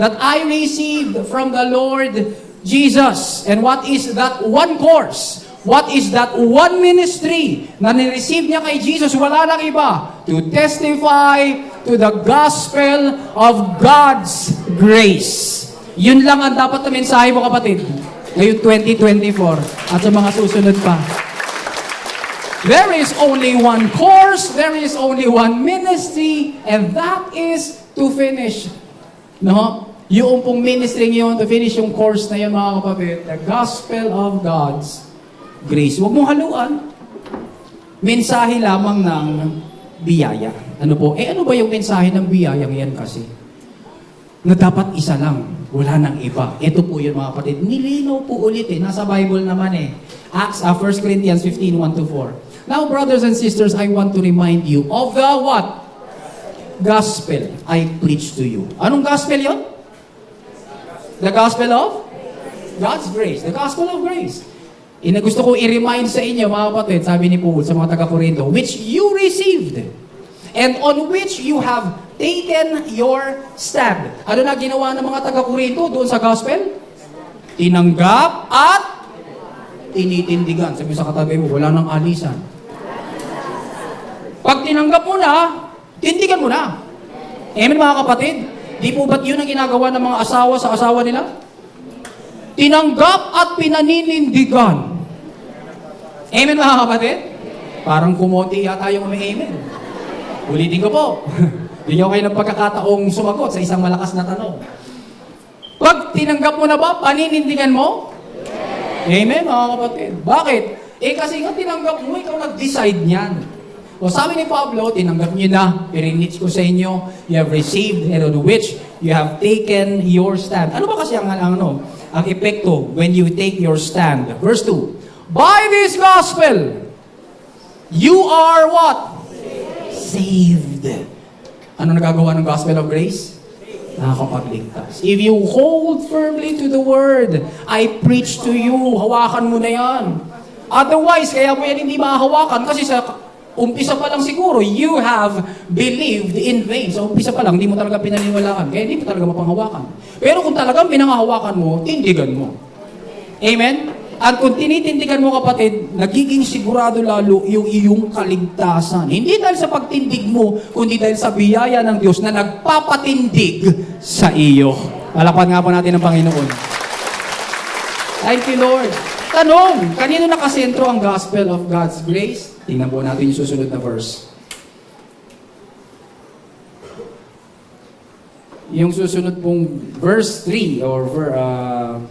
that I received from the Lord Jesus. And what is that one course? What is that one ministry na nireceive niya kay Jesus? Wala nang iba. To testify to the gospel of God's grace. Yun lang ang dapat na mensahe mo, kapatid. Ngayon 2024 at sa mga susunod pa. There is only one course, there is only one ministry, and that is to finish. No? Yung pong ministry ngayon, to finish yung course na yun, mga kapatid, the gospel of God's grace. Huwag mong haluan. Mensahe lamang ng biyaya. Ano po? Ano ba yung mensahe ng biyayang yan kasi? Na dapat isa lang. Wala nang iba. Ito po yun, mga kapatid. Nilinaw po ulit Nasa Bible naman Acts, 1 Corinthians 15:1-4. Now, brothers and sisters, I want to remind you of the what? Gospel I preach to you. Anong gospel yon? The gospel of God's grace. The gospel of grace. Gusto ko i-remind sa inyo, mga kapatid, sabi ni Paul sa mga taga-Corinto, which you received and on which you have taken your stand. Ano na ginawa ng mga taga-Corinto doon sa gospel? Tinanggap at tinitindigan. Sabi sa katabi mo, wala nang alisan. Pag tinanggap mo na, tindigan mo na. Amen mga kapatid? Di po ba't yun ang ginagawa ng mga asawa sa asawa nila? Tinanggap at pinaninindigan. Amen mga kapatid? Parang kumonti yata yung may amen. Ulitin ko po. Bigyan ko kayo ng pagkakataong sumagot sa isang malakas na tanong. Pag tinanggap mo na ba, paninindigan mo? Amen mga kapatid. Bakit? Kasi nga tinanggap mo, ikaw nag-decide niyan. O sabi ni Pablo, tinanggap niyo na, i-reach ko sa inyo, you have received, and on which you have taken your stand. Ano ba kasi ang epekto when you take your stand? Verse 2, by this gospel, you are what? Saved. Ano nagagawa ng gospel of grace? Nakakapagligtas. If you hold firmly to the word, I preach to you, hawakan mo na yan. Otherwise, kaya mo yan hindi mahahawakan kasi sa umpisa pa lang siguro, you have believed in vain. So umpisa pa lang, hindi mo talaga pinaniniwalaan. Kaya hindi mo talaga mapanghawakan. Pero kung talagang pinanghahawakan mo, tindigan mo. Amen? At kung tinitindigan mo kapatid, nagiging sigurado lalo yung iyong kaligtasan. Hindi dahil sa pagtindig mo, kundi dahil sa biyaya ng Diyos na nagpapatindig sa iyo. Palakpan nga po natin ang Panginoon. Thank you, Lord. Tanong, kanino nakasentro ang gospel of God's grace? Tingnan po natin yung susunod na verse. Yung susunod pong verse 3 or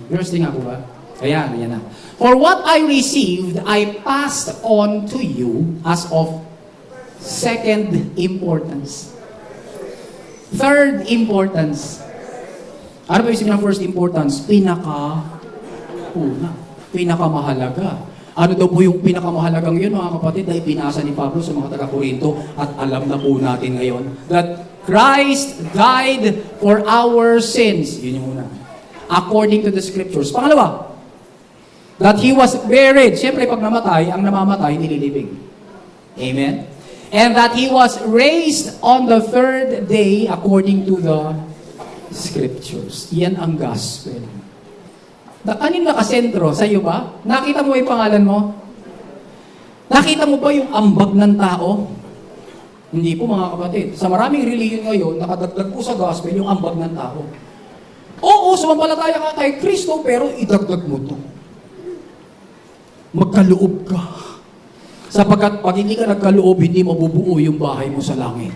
verse 3 nga po ba? Ayan na. For what I received, I passed on to you as of second importance. Third importance. Ano ba yung ng first importance? Pinakamahalaga. Ano daw po yung pinakamahalagang yun, mga kapatid, na ipinasa ni Pablo sa mga taga-Korinto at alam na po natin ngayon that Christ died for our sins. Yun yung una. According to the scriptures. Pangalawa, that He was buried. Siyempre, pag namatay, ang namamatay, nililibing. Amen? And that He was raised on the third day according to the scriptures. Yan ang gospel. Kanin nakasentro? Sa iyo ba? Nakita mo yung pangalan mo? Nakita mo ba yung ambag ng tao? Hindi po mga kapatid. Sa maraming religion ngayon, nakadagdag po sa gospel yung ambag ng tao. Oo, sumampalataya ka kay Kristo, pero idagdag mo to. Magkaloob ka. Sapagkat pag hindi ka nagkaloob, hindi mabubuo yung bahay mo sa langit.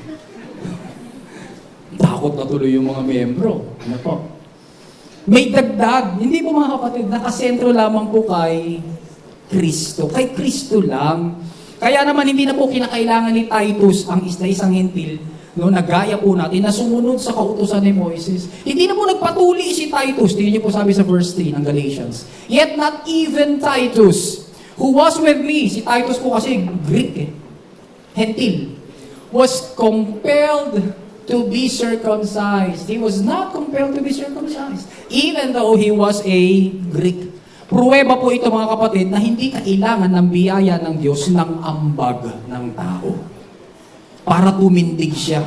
Takot na tuloy yung mga miyembro. Ano po? May dagdag. Hindi po mga kapatid, nakasentro lamang po kay Kristo. Kay Kristo lang. Kaya naman hindi na po kinakailangan ni Titus, ang isang hentil, no, nagaya po natin, na sumunod sa kautusan ni Moises. Hindi na po nagpatuli si Titus. Tingnan niyo po sabi sa verse 3 ng Galatians. Yet not even Titus, who was with me, si Titus po kasi Greek hentil, was compelled to be circumcised. He was not compelled to be circumcised, even though he was a Greek. Pruweba po ito mga kapatid na hindi kailangan ng biyaya ng Diyos ng ambag ng tao. Para tumindig siya.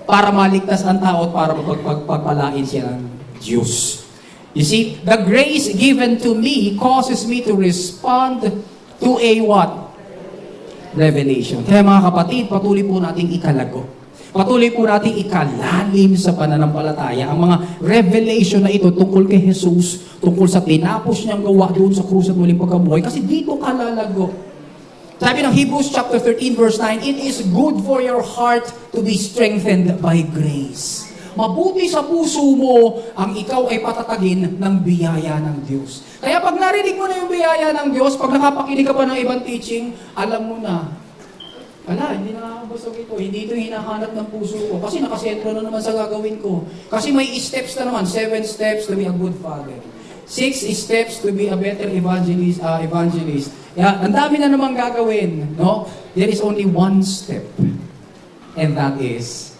Para maligtas ang tao at para pagpagpalain siya ng Diyos. You see, the grace given to me causes me to respond to a what? Revelation. Kaya mga kapatid, patuloy po nating ikalago. Patuloy po natin ikalalim sa pananampalataya ang mga revelation na ito tungkol kay Jesus, tungkol sa tinapos niyang gawa doon sa krus at muling pagkabuhay. Kasi dito kalalago. Sabi ng Hebrews chapter 13 verse 9, it is good for your heart to be strengthened by grace. Mabuti sa puso mo ang ikaw ay patatagin ng biyaya ng Diyos. Kaya pag narinig mo na yung biyaya ng Diyos, pag nakapakinig ka pa ng ibang teaching, alam mo na, hindi na nakakabusog ito. Hindi ito hinahanap ng puso ko. Kasi nakasentro na naman sa gagawin ko. Kasi may steps na naman. 7 steps to be a good father. 6 steps to be a better evangelist. Ang dami na naman gagawin. No? There is only one step. And that is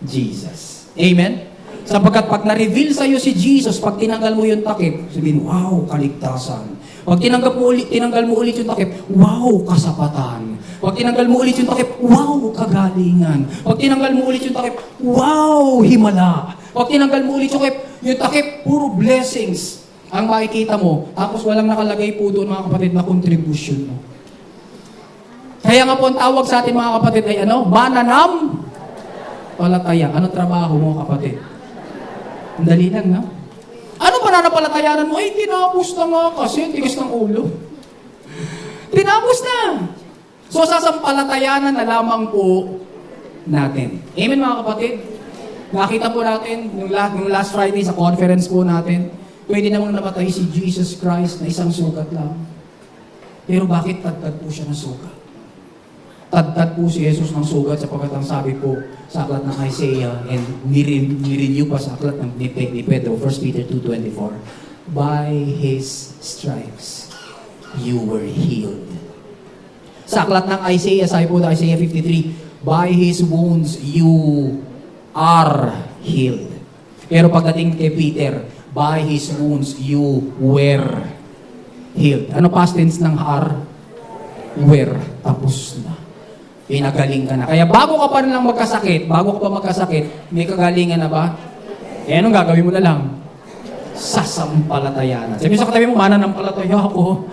Jesus. Amen? Sapagkat pag na-reveal sa'yo si Jesus, pag tinanggal mo yung takip, sabihin, wow, kaligtasan. Pag tinanggal mo ulit yung takip, wow, kasapatan. Pag tinanggal mo ulit yung takip, wow, kagalingan. Pag tinanggal mo ulit yung takip, wow, himala. Pag tinanggal mo ulit yung takip, puro blessings ang makikita mo. Tapos walang nakalagay po doon, mga kapatid, na contribution mo. Kaya nga po ang tawag sa atin, mga kapatid, ay ano? Mananam palataya. Anong trabaho mo, kapatid? Ang dali lang, no? Ano pananapalatayanan mo? Ay, tinapos na nga kasi. Tigas ng ulo. Tinapos na. So, sasampalatayanan na lamang po natin. Amen, mga kapatid? Nakita po natin, yung last Friday sa conference po natin, pwede namang namatay si Jesus Christ na isang sugat lang. Pero bakit tagtag po siya ng sugat? Tad po si Jesus ng sugat sapagkat ang sabi po sa aklat ng Isaiah and nirenew pa sa aklat ng ni Pedro, 1 Peter 2:24, by His stripes, you were healed. Sa aklat ng Isaiah, sabi po na Isaiah 53, by His wounds, you are healed. Pero pagdating kay Peter, by His wounds, you were healed. Ano past tense ng are? Were. Tapos na. Pinagaling ka na. Kaya bago ka pa lang magkasakit, may kagalingan na ba? Eh, anong gagawin mo na lang? Sasampalatayanan. Sabi sa katabi mo, mananampalataya ako.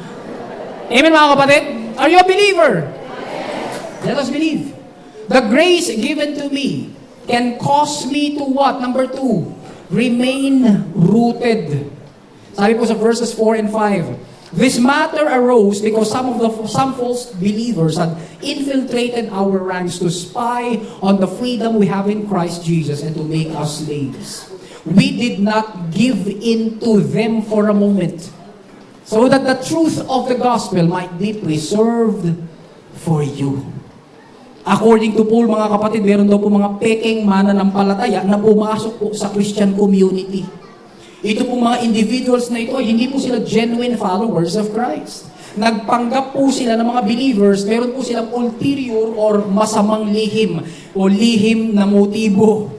Amen mga kapatid? Are you a believer? Let us believe. The grace given to me can cause me to what? Number 2, remain rooted. Sabi po sa verses 4 and 5, this matter arose because some false believers had infiltrated our ranks to spy on the freedom we have in Christ Jesus and to make us slaves. We did not give in to them for a moment, so that the truth of the gospel might be preserved for you. According to Paul, mga kapatid, meron daw po mga peking mananampalataya na pumasok po sa Christian community. Ito po mga individuals na ito, hindi po sila genuine followers of Christ. Nagpanggap po sila ng mga believers, meron po silang ulterior or masamang lihim o lihim na motibo.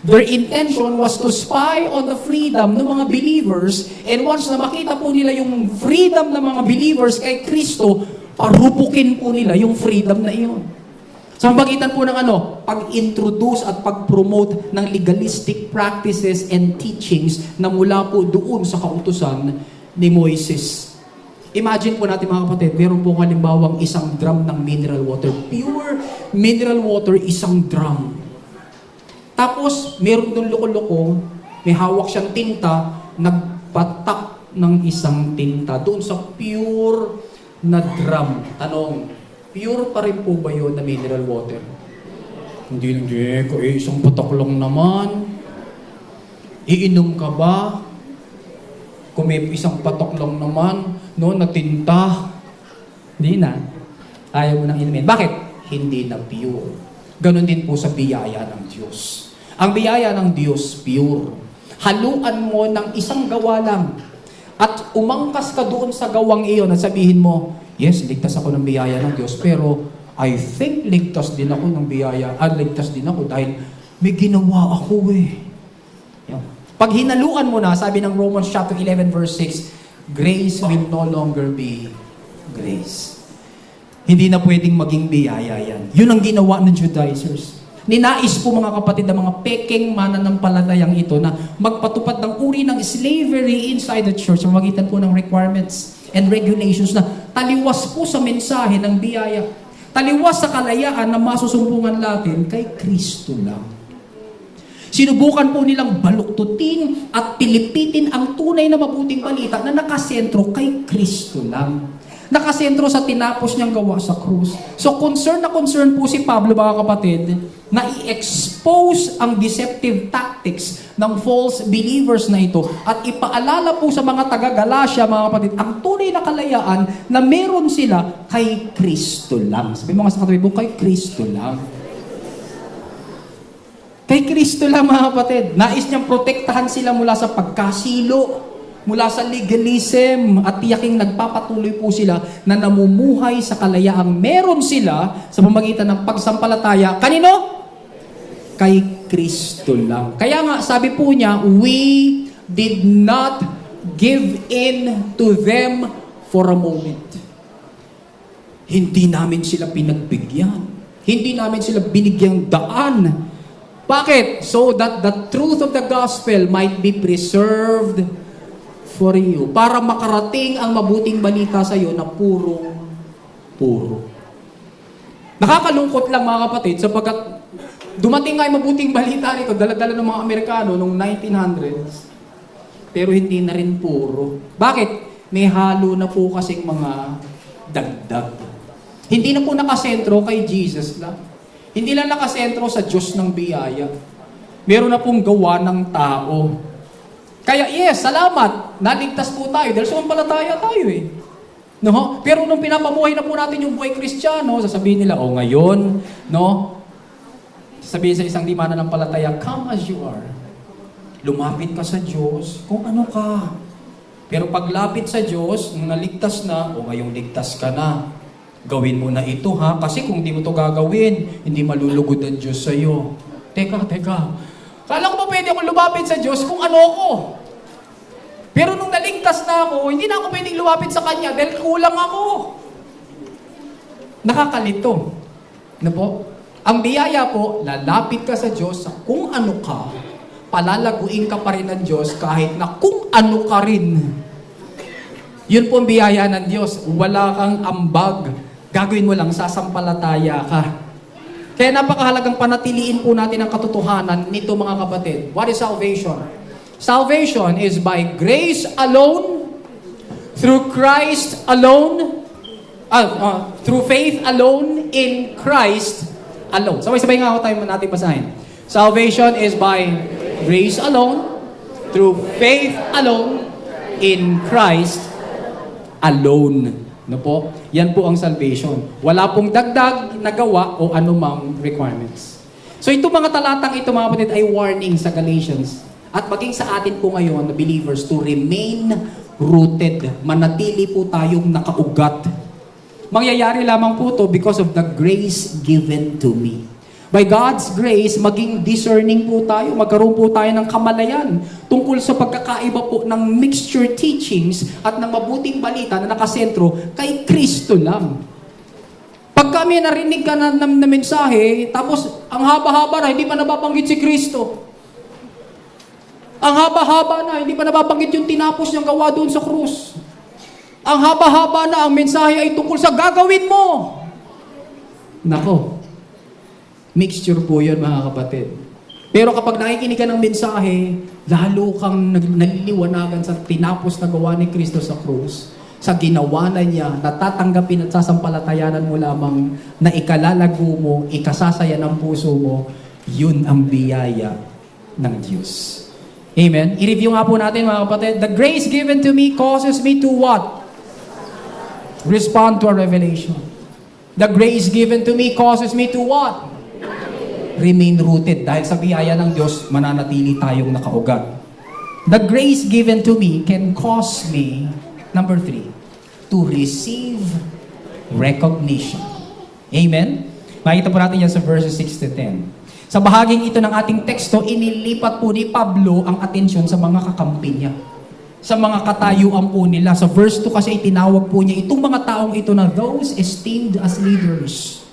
Their intention was to spy on the freedom ng mga believers, and once na makita po nila yung freedom ng mga believers kay Kristo, parupukin po nila yung freedom na iyon. Sa pagitan po ng pag-introduce at pag-promote ng legalistic practices and teachings na mula po doon sa kautusan ni Moises. Imagine po natin mga kapatid, meron po halimbawang isang drum ng mineral water. Pure mineral water, isang drum. Tapos, meron doon loko-loko, may hawak siyang tinta, nagpatak ng isang tinta doon sa pure na drum. Tanong, pure pa rin po ba yun na mineral water? Hindi, isang patak lang naman. Iinom ka ba? Kung may isang patak lang naman, na tinta. Hindi na. Ayaw mo nang inumin. Bakit? Hindi na pure. Ganon din po sa biyaya ng Diyos. Ang biyaya ng Diyos, pure. Haluan mo ng isang gawa lang. At umangkas ka doon sa gawang iyon at sabihin mo, yes, ligtas ako ng biyaya ng Diyos, pero I think ligtas din ako ng biyaya, ligtas din ako dahil may ginawa ako eh. Yan. Pag hinaluan mo na, sabi ng Romans chapter 11 verse 6, grace will no longer be grace. Hindi na pwedeng maging biyaya yan. Yun ang ginawa ng Judaizers. Ninais po mga kapatid ng mga peking mananampalatayang ito na magpatupad ng uri ng slavery inside the church sa magitan po ng requirements and regulations na taliwas po sa mensahe ng biyaya. Taliwas sa kalayaan na masusumpungan natin kay Kristo lang. Sinubukan po nilang baluktutin at pilipitin ang tunay na mabuting balita na nakasentro kay Kristo lang. Nakasentro sa tinapos niyang gawa sa krus. So concern po si Pablo mga kapatid na i-expose ang deceptive tactics ng false believers na ito at ipaalala po sa mga taga-Galacia mga kapatid ang tunay na kalayaan na meron sila kay Kristo lang. Sabi mo nga sa katabi mo, kay Kristo lang. Kay Kristo lang mga kapatid. Nais niyang protektahan sila mula sa pagkasilo, mula sa legalism at tiyaking nagpapatuloy po sila na namumuhay sa kalayaang meron sila sa pamamagitan ng pagsampalataya. Kanino? Kay Kristo lang. Kaya nga, sabi po niya, we did not give in to them for a moment. Hindi namin sila pinagbigyan. Hindi namin sila binigyang daan. Bakit? So that the truth of the gospel might be preserved for you. Para makarating ang mabuting balita sa iyo na puro. Nakakalungkot lang mga kapatid sapagkat dumating nga yung mabuting balita nito, dala-dala ng mga Amerikano noong 1900s. Pero hindi na rin puro. Bakit? May halo na po kasing mga dagdag. Hindi na po nakasentro kay Jesus lang. Hindi lang nakasentro sa Diyos ng biyaya. Meron na pong gawa ng tao. Kaya yes, salamat. Naligtas po tayo dahil sumampalataya tayo eh. No? Pero nung pinapamuhay na po natin yung buhay Kristiyano, sasabihin nila, oh ngayon, no? Sasabihin sa isang di mananampalataya, come as you are. Lumapit ka sa Diyos kung ano ka. Pero paglapit sa Diyos, nung naligtas na, o ngayong ligtas ka na, gawin mo na ito ha, kasi kung di mo to gagawin, hindi malulugod ang Diyos sa'yo. Teka. Kala ko ba pwede akong lumapit sa Diyos kung ano ako? Pero nung naligtas na ako, hindi na ako pwedeng lumapit sa Kanya dahil kulang ako. Nakakalito. Ano po? Ang biyaya po, lalapit ka sa Diyos sa kung ano ka, palalaguin ka pa rin ng Diyos kahit na kung ano ka rin. Yun po ang biyaya ng Diyos. Wala kang ambag. Gagawin mo lang, sasampalataya ka. Kaya napakahalagang panatiliin po natin ang katotohanan nito mga kapatid. What is salvation? Salvation is by grace alone, through Christ alone, through faith alone, in Christ alone. Sabay-sabay nga ako tayo natin basahin. Salvation is by grace alone, through faith alone, in Christ alone. No po? Yan po ang salvation. Wala pong dagdag na gawa o anumang requirements. So itong mga talatang ito mga kapatid ay warning sa Galatians. At maging sa atin po ngayon na believers to remain rooted. Manatili po tayong nakaugat. Mangyayari lamang po to because of the grace given to me. By God's grace, maging discerning po tayo, magkaroon po tayo ng kamalayan tungkol sa pagkakaiba po ng mixture teachings at ng mabuting balita na nakasentro kay Kristo lang. Pag kami narinig ka na mensahe, tapos ang haba-haba na, hindi pa nababanggit si Kristo. Ang haba-haba na, hindi pa nababanggit yung tinapos niyang gawa doon sa krus. Ang haba-haba na, ang mensahe ay tungkol sa gagawin mo. Nako, mixture po yun mga kapatid. Pero kapag nakikinig ka ng mensahe, lalo kang naliliwanagan sa tinapos na gawa ni Kristo sa krus, sa ginawa na niya, natatanggapin at sasampalatayanan mo lamang na ikalalago mo, ikasasaya ng puso mo, yun ang biyaya ng Diyos. Amen? I-review nga po natin mga kapatid. The grace given to me causes me to what? Respond to a revelation. The grace given to me causes me to what? Remain rooted. Dahil sa biyaya ng Diyos, mananatili tayong nakaugat. The grace given to me can cause me, number 3, to receive recognition. Amen? Makita po natin yan sa verses 6 to 10. Sa bahaging ito ng ating teksto, inilipat po ni Pablo ang atensyon sa mga kakampi niya. Sa mga katayuan po nila. Sa verse 2 kasi itinawag po niya itong mga taong ito na those esteemed as leaders.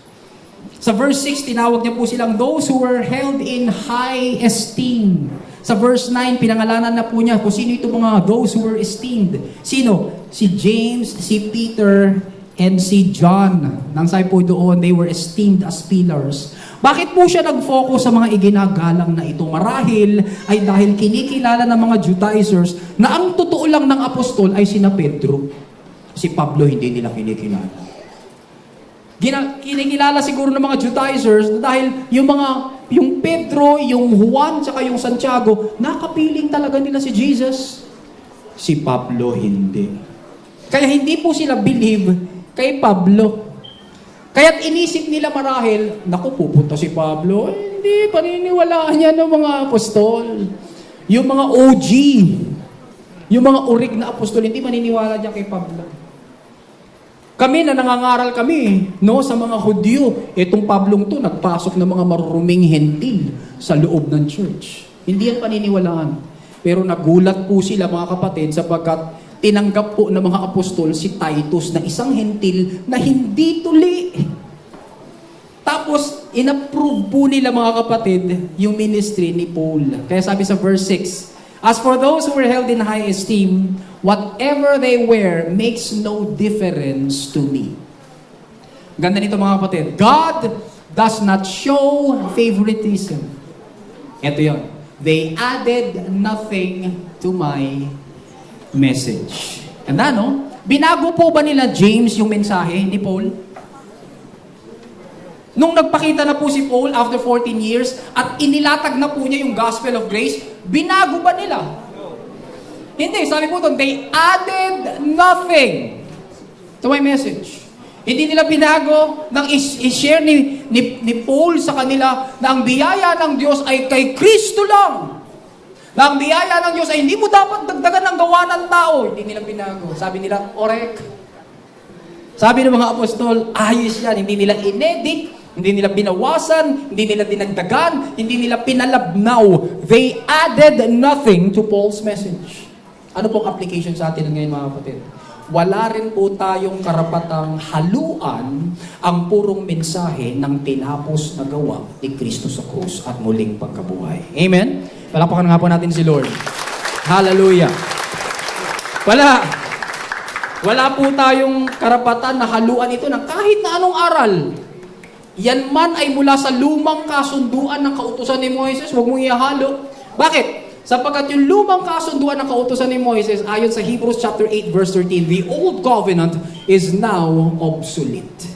Sa verse 6, tinawag niya po silang those who were held in high esteem. Sa verse 9, pinangalanan na po niya kung sino itong mga those who were esteemed. Sino? Si James, si Peter, and si John. Nang sabi po doon, they were esteemed as pillars. Bakit po siya nag-focus sa mga iginagalang na ito? Marahil ay dahil kinikilala ng mga Judaizers na ang totoo lang ng apostol ay sina Pedro. Si Pablo hindi nila kinikilala. Kinikilala siguro ng mga Judaizers dahil yung Pedro, yung Juan, tsaka yung Santiago, nakapiling talaga nila si Jesus. Si Pablo hindi. Kaya hindi po sila believe kay Pablo. Kaya't inisip nila marahil, naku, pupunta si Pablo, hindi, paniniwalaan niya ng mga apostol. Yung mga OG, yung mga urig na apostol, hindi maniniwala niya kay Pablo. Kami na nangangaral kami, no, sa mga Hudyo, itong Pablong to, nagpasok ng mga maruruming hentil sa loob ng church. Hindi yan paniniwalaan. Pero nagulat po sila mga kapatid sapagkat tinanggap po ng mga apostol si Titus na isang hentil na hindi tuli. Tapos, inapprove po nila mga kapatid yung ministry ni Paul. Kaya sabi sa verse 6, as for those who were held in high esteem, whatever they wear makes no difference to me. Ganda nito mga kapatid. God does not show favoritism. Ito yun. They added nothing to my message. Ganda, no? Binago po ba nila James yung mensahe ni Paul? Nung nagpakita na po si Paul after 14 years at inilatag na po niya yung gospel of grace, binago ba nila? Hindi. Sabi po doon, they added nothing Ito may message. Hindi nila binago nang i-share ni Paul sa kanila na ang biyaya ng Diyos ay kay Kristo lang. Na ang biyaya ng Diyos ay hindi mo dapat dagdagan ng gawa ng tao. Hindi nila binago. Sabi nila, orek. Sabi ng mga apostol, ayos yan. Hindi nila inedit, hindi nila binawasan, hindi nila dinagdagan, hindi nila pinalabnaw. They added nothing to Paul's message. Ano pong application sa atin ngayon mga kapatid? Wala rin po tayong karapatang haluan ang purong mensahe ng tinapos na gawa ni Kristo sa krus at muling pagkabuhay. Amen? Palakpakan nga po natin si Lord. Hallelujah. Wala po tayong karapatan na haluan ito ng kahit na anong aral. Yan man ay mula sa lumang kasunduan ng kautusan ni Moises, huwag mong ihalo. Bakit? Sapagkat yung lumang kasunduan ng kautusan ni Moises, ayon sa Hebrews chapter 8 verse 13, the old covenant is now obsolete.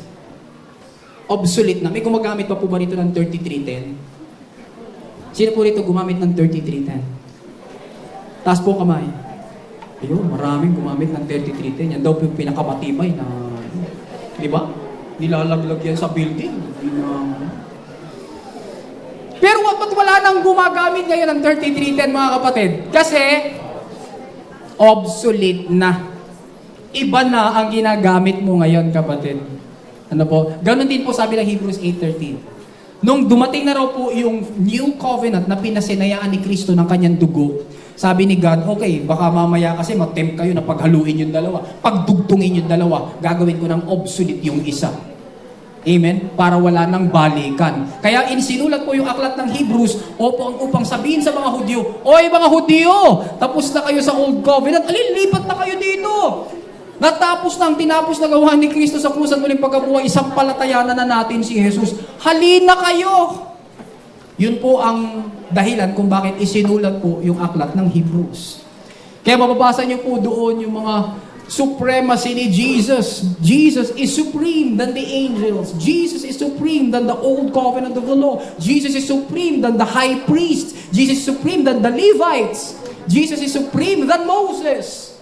Obsolete na. May gumagamit pa po ba rito ng 3310? Sino po rito gumamit ng 3310? Taas po kamay. Ayun, maraming gumamit ng 3310. Yan daw po yung pinakamatibay na, di ba? Nilalaglag yan sa building. Pero ba't wala nang gumagamit ngayon ng 3310 mga kapatid? Kasi, obsolete na. Iba na ang ginagamit mo ngayon kapatid. Ano po? Ganon din po sabi ng Hebrews 8:13. Nung dumating na raw po yung new covenant na pinasinayaan ni Kristo ng kanyang dugo, sabi ni God, okay, baka mamaya kasi matempt kayo na paghaluin yung dalawa. Pagdugtungin yung dalawa, gagawin ko ng obsolete yung isa. Amen? Para wala nang balikan. Kaya insinulat po yung aklat ng Hebrews upang sabihin sa mga Hudyo, oy mga Hudyo, tapos na kayo sa Old Covenant, alilipat na kayo dito. Natapos na ang tinapos na gawa ni Kristo sa krus at muling pagkabuhay, isang palatayanan na natin si Jesus. Halina kayo! Yun po ang dahilan kung bakit isinulat po yung aklat ng Hebrews. Kaya mababasa niyo po doon yung mga supremacy ni Jesus. Jesus is supreme than the angels. Jesus is supreme than the old covenant of the law. Jesus is supreme than the high priest. Jesus is supreme than the Levites. Jesus is supreme than Moses.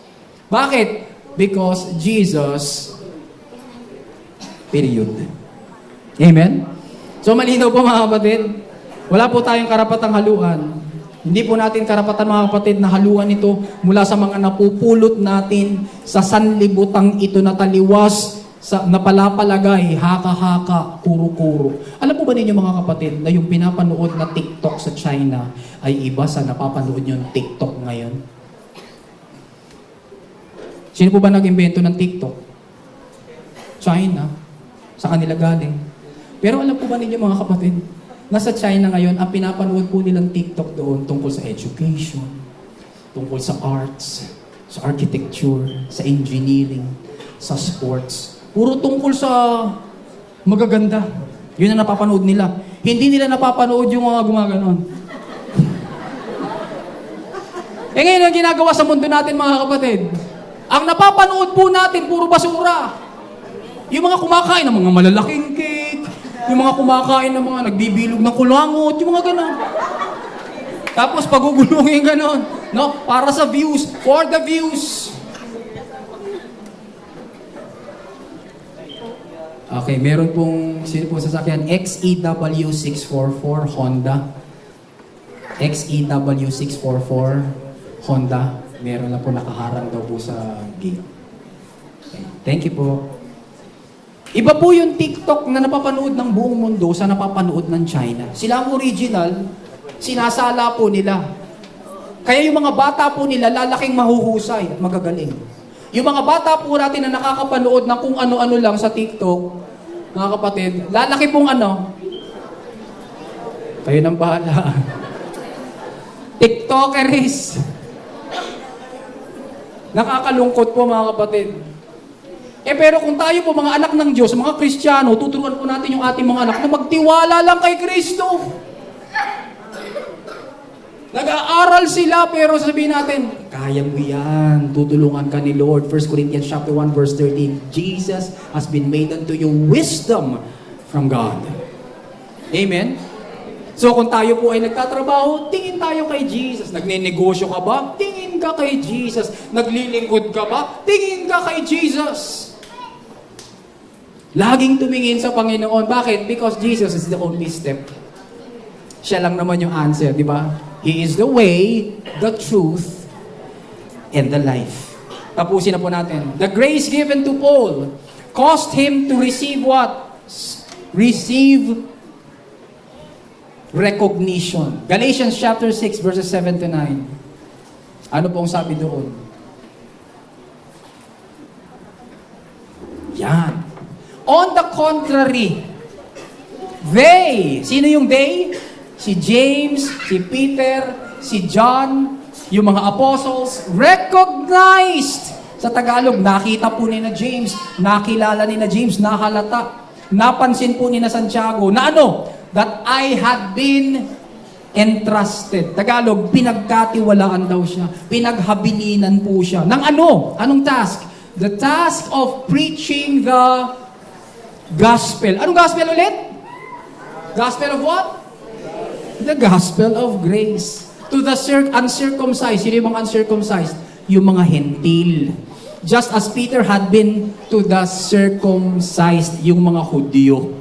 Bakit? Because Jesus, period. Amen? So malinaw po mga kapatid, wala po tayong karapatang haluan. Hindi po natin karapatan mga kapatid na haluan ito mula sa mga napupulot natin sa sanlibutang ito na taliwas, sa napalapalagay, haka-haka, kuro-kuro. Alam po ba ninyo mga kapatid na yung pinapanood na TikTok sa China ay iba sa napapanood yung TikTok ngayon? Sino po ba nag-imbento ng TikTok? China. Sa kanila galing. Pero alam po ba ninyo mga kapatid, nasa China ngayon, ang pinapanood po nilang TikTok doon tungkol sa education, tungkol sa arts, sa architecture, sa engineering, sa sports. Puro tungkol sa magaganda. Yun ang napapanood nila. Hindi nila napapanood yung mga gumaganon. Ngayon ang ginagawa sa mundo natin mga kapatid, ang napapanood po natin, puro basura. Yung mga kumakain ng mga malalaking cake, yung mga kumakain ng mga nagbibilog ng kulangot, yung mga gano'n. Tapos pagugulungin gano'n, no? Para sa views, for the views. Okay, meron pong, sino pong sasakyan? XEW644 Honda. XEW644 Honda. Meron na po nakaharang daw po sa gate. Okay. Thank you po. Iba po yung TikTok na napapanood ng buong mundo sa napapanood ng China. Sila ang original, sinasala po nila. Kaya yung mga bata po nila lalaking mahuhusay at magagaling. Yung mga bata po natin na nakakapanood ng kung ano-ano lang sa TikTok, mga kapatid, lalaki pong ano? Kayo nang bahala. TikTokeries. Nakakalungkot po mga kapatid. Pero kung tayo po mga anak ng Diyos, mga Kristiyano, tuturuan po natin yung ating mga anak na magtiwala lang kay Kristo. Nag-aaral sila pero sabihin natin, kaya mo yan, tutulungan ka ni Lord. 1 Corinthians chapter 1 verse 13, Jesus has been made unto you wisdom from God. Amen? So kung tayo po ay nagtatrabaho, tingin tayo kay Jesus. Nagnenegosyo ka ba? Tingin ka kay Jesus. Naglilingkod ka ba? Tingin ka kay Jesus. Laging tumingin sa Panginoon. Bakit? Because Jesus is the only step. Siya lang naman yung answer, di ba? He is the way, the truth, and the life. Tapusin na po natin. The grace given to Paul caused him to receive what? Receive recognition. Galatians chapter 6 verses 7 to 9. Ano pong sabi doon? Yan. On the contrary, they, sino yung they? Si James, si Peter, si John, yung mga apostles, recognized. Sa Tagalog, nakita po ni na James, nakilala ni na James, nahalata. Napansin po ni na Santiago na ano? That I had been entrusted. Tagalog, pinagkatiwalaan daw siya. Pinaghabilinan po siya. Ng ano? Anong task? The task of preaching the gospel. Anong gospel ulit? Gospel of what? The gospel of grace. To the uncircumcised. Sino yung mga uncircumcised? Yung mga hentil. Just as Peter had been to the circumcised, yung mga Hudyo.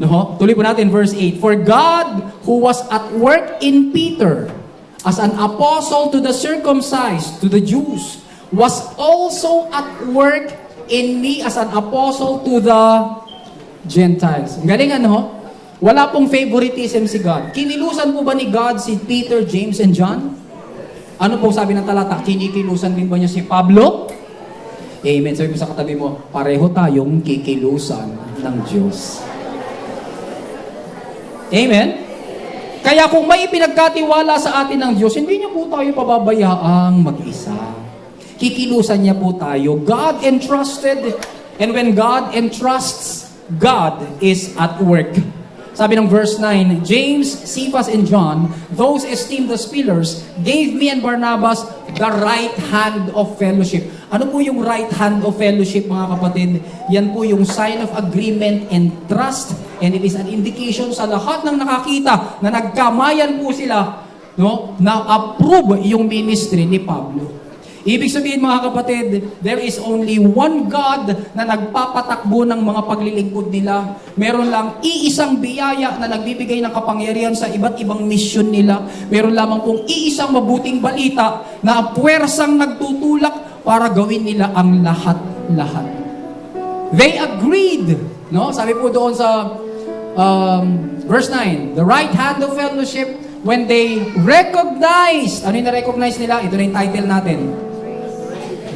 No? Tuloy po natin verse 8. For God, who was at work in Peter, as an apostle to the circumcised, to the Jews, was also at work in me as an apostle to the Gentiles. Galing ano? Wala pong favoritism si God. Kinilusan po ba ni God si Peter, James, and John? Ano po sabi ng talata? Kinikilusan din ba niya si Pablo? Amen. Sabi mo sa katabi mo, pareho tayong kikilusan ng Diyos. Amen? Kaya kung may ipinagkatiwala sa atin ng Diyos, hindi niya po tayo pababayaang mag-isa. Kikilusan niya po tayo. God entrusted, and when God entrusts, God is at work. Sabi ng verse 9, James, Cephas, and John, those esteemed as pillars, gave me and Barnabas the right hand of fellowship. Ano po yung right hand of fellowship, mga kapatid? Yan po yung sign of agreement and trust, and it is an indication sa lahat ng nakakita na nagkamayan po sila, no, na approve yung ministry ni Pablo. Ibig sabihin, mga kapatid, there is only one God na nagpapatakbo ng mga paglilingkod nila. Meron lang iisang biyaya na nagbibigay ng kapangyarihan sa iba't ibang misyon nila. Meron lamang pong iisang mabuting balita na puwersang nagtutulak para gawin nila ang lahat-lahat. They agreed, no? Sabi po doon sa verse 9, the right hand of fellowship, when they recognized, ano yung na-recognize nila? Ito na yung title natin.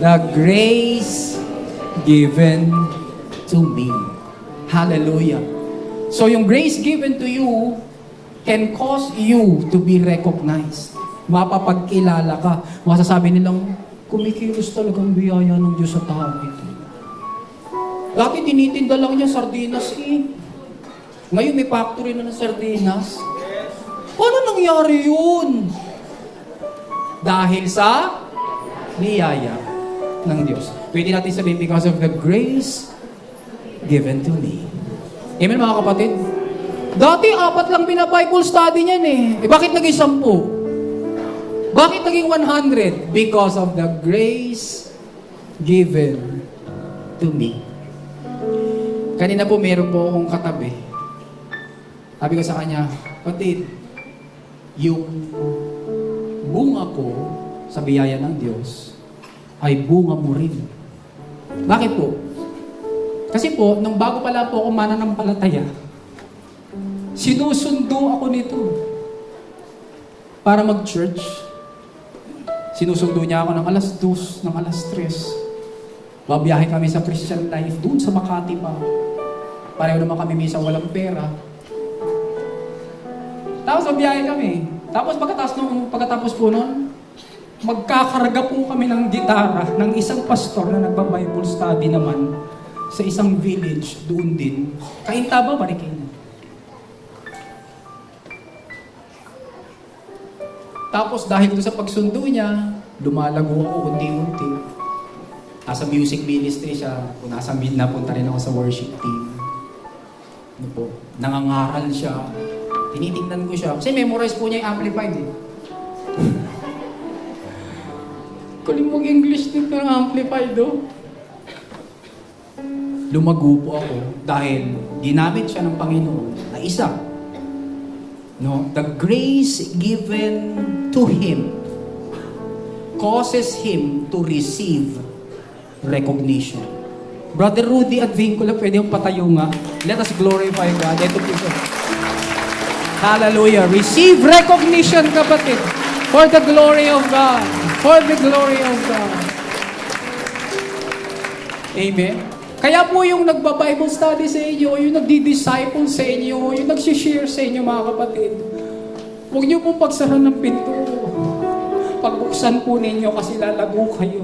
The grace given to me. Hallelujah. So yung grace given to you can cause you to be recognized. Mapapagkilala ka. Masasabi nilang, kumikilos talagang biyaya ng Diyos sa tao ito. Dati tinitinda lang niya sardinas eh. Ngayon may factory na ng sardinas. Paano nangyari yun? Dahil sa biyaya ng Diyos. Pwede natin sabihin, because of the grace given to me. Amen, mga kapatid? Dati, 4 lang Bible study niyan eh. Bakit naging 10? Bakit naging 100? Because of the grace given to me. Kanina po, meron po akong katabi. Sabi ko sa kanya, kapatid, yung bunga ko sa biyaya ng Diyos ay bunga mo rin. Bakit po? Kasi po, nung bago pala po ako mananampalataya, sinusundo ako nito para mag-church. Sinusundo niya ako ng alas 2, ng alas 3. Babiyahe kami sa Christian Life, doon sa Makati pa. Pareho naman kami minsan walang pera. Tapos babiyahe kami. Tapos pagkatapos po nun, magkakarga po kami ng gitara ng isang pastor na nagba-Bible study naman sa isang village doon din. Kaintaba, Marikina. Tapos dahil doon sa pagsundo niya, lumalago ako unti-unti. Nasa music ministry siya. Kung nasa mid, napunta rin ako sa worship team. Ano po? Nangangaral siya. Tinitingnan ko siya. Kasi memorize po niya yung amplified eh. Kuling mong English din pero amplified oh. lumago po ako dahil ginamit siya ng Panginoon na isa. No? The grace given to him causes him to receive recognition. Brother Rudy at Vincula, pwede yung patayo nga. Let us glorify God. Ito po siya. Hallelujah. Receive recognition, kapatid. For the glory of God. For the glory of God. Amen. Kaya po yung nagba-Bible study sa inyo, yung nagdi-disciple sa inyo, yung nag-share sa inyo, mga kapatid, huwag niyo pong pagsara ng pinto. Pagbuksan po ninyo kasi lalago kayo.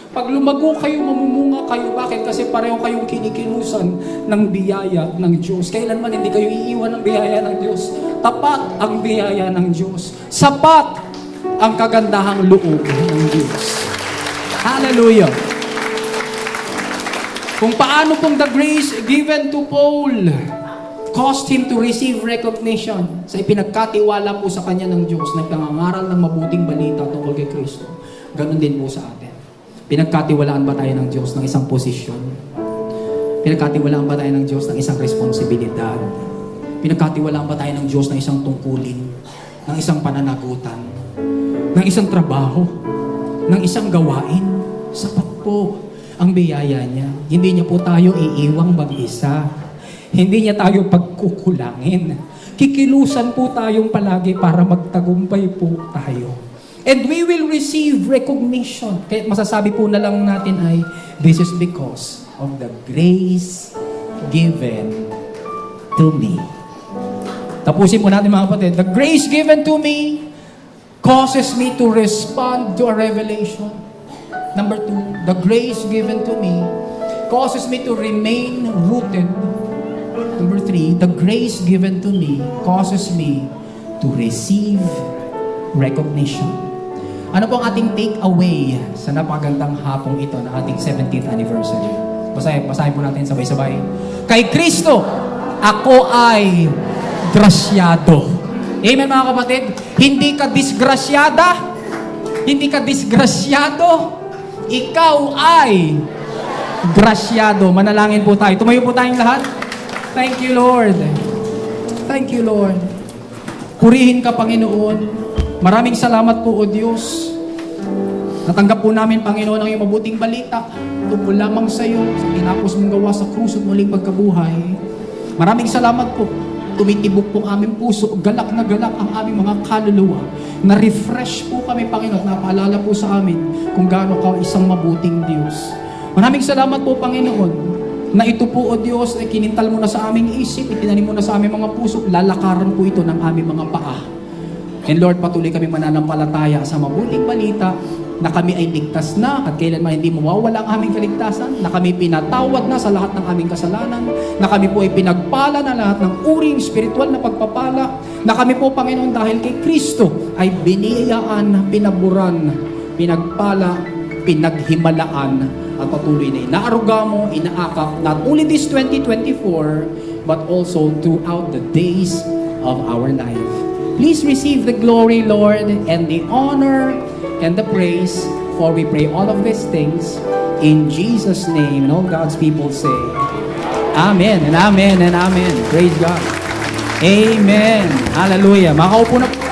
Pag lumago kayo, mamumunga kayo. Bakit? Kasi pareho kayong kinikilusan ng biyaya ng Diyos. Kailanman hindi kayo iiwan ng biyaya ng Diyos. Tapat ang biyaya ng Diyos. Sapat ang kagandahang loob ng Diyos. Hallelujah! Kung paano pong the grace given to Paul caused him to receive recognition sa ipinagkatiwala po sa kanya ng Diyos na pangangaral ng mabuting balita tungkol kay Kristo. Ganon din po sa atin. Pinagkatiwalaan ba tayo ng Diyos ng isang posisyon? Pinagkatiwalaan ba tayo ng Diyos ng isang responsibilidad? Pinagkatiwalaan ba tayo ng Diyos ng isang tungkulin? Ng isang pananagutan? Ng isang trabaho? Ng isang gawain? Sapat po ang biyaya niya. Hindi niya po tayo iiwang mag-isa. Hindi niya tayo pagkukulangin. Kikilusan po tayong palagi para magtagumpay po tayo. And we will receive recognition. Kaya masasabi po na lang natin ay, this is because of the grace given to me. Tapusin po natin, mga kapatid. The grace given to me causes me to respond to a revelation. Number 2, the grace given to me causes me to remain rooted. Number 3, the grace given to me causes me to receive recognition. Ano pong ating take away sa napakagandang hapong ito na ating 70th anniversary? Basahin po natin sabay-sabay. Kay Kristo, ako ay grasyado. Amen, mga kapatid? Hindi ka disgrasyada. Hindi ka disgrasyado. Ikaw ay grasyado. Manalangin po tayo. Tumayo po tayong lahat. Thank you, Lord. Thank you, Lord. Purihin ka, Panginoon. Maraming salamat po, O Diyos. Natanggap po namin, Panginoon, ang iyong mabuting balita tungkol lamang sa iyo, sa tinapos mong gawa sa krus at muling pagkabuhay. Maraming salamat po. Tumitibok po aming puso, galak na galak ang aming mga kaluluwa. Na-refresh po kami, Panginoon, napaalala po sa amin kung gaano ka isang mabuting Diyos. Maraming salamat po, Panginoon, na ito po, O Diyos, ay kinintal mo na sa aming isip, itinanim mo na sa aming mga puso, lalakaran po ito ng aming mga paa. And Lord, patuloy kami mananampalataya sa mabuting balita na kami ay ligtas na at kailanman hindi mawawala ang aming kaligtasan, na kami pinatawad na sa lahat ng aming kasalanan, na kami po ay pinagpala na lahat ng uring spiritual na pagpapala, na kami po, Panginoon, dahil kay Kristo ay biniyayaan, pinaburan, pinagpala, pinaghimalaan at patuloy na inaaruga mo, inaakap, not only this 2024, but also throughout the days of our life. Please receive the glory, Lord, and the honor and the praise, for we pray all of these things in Jesus' name. And all God's people say, Amen and Amen and Amen. Praise God. Amen. Hallelujah. Makaupo na po.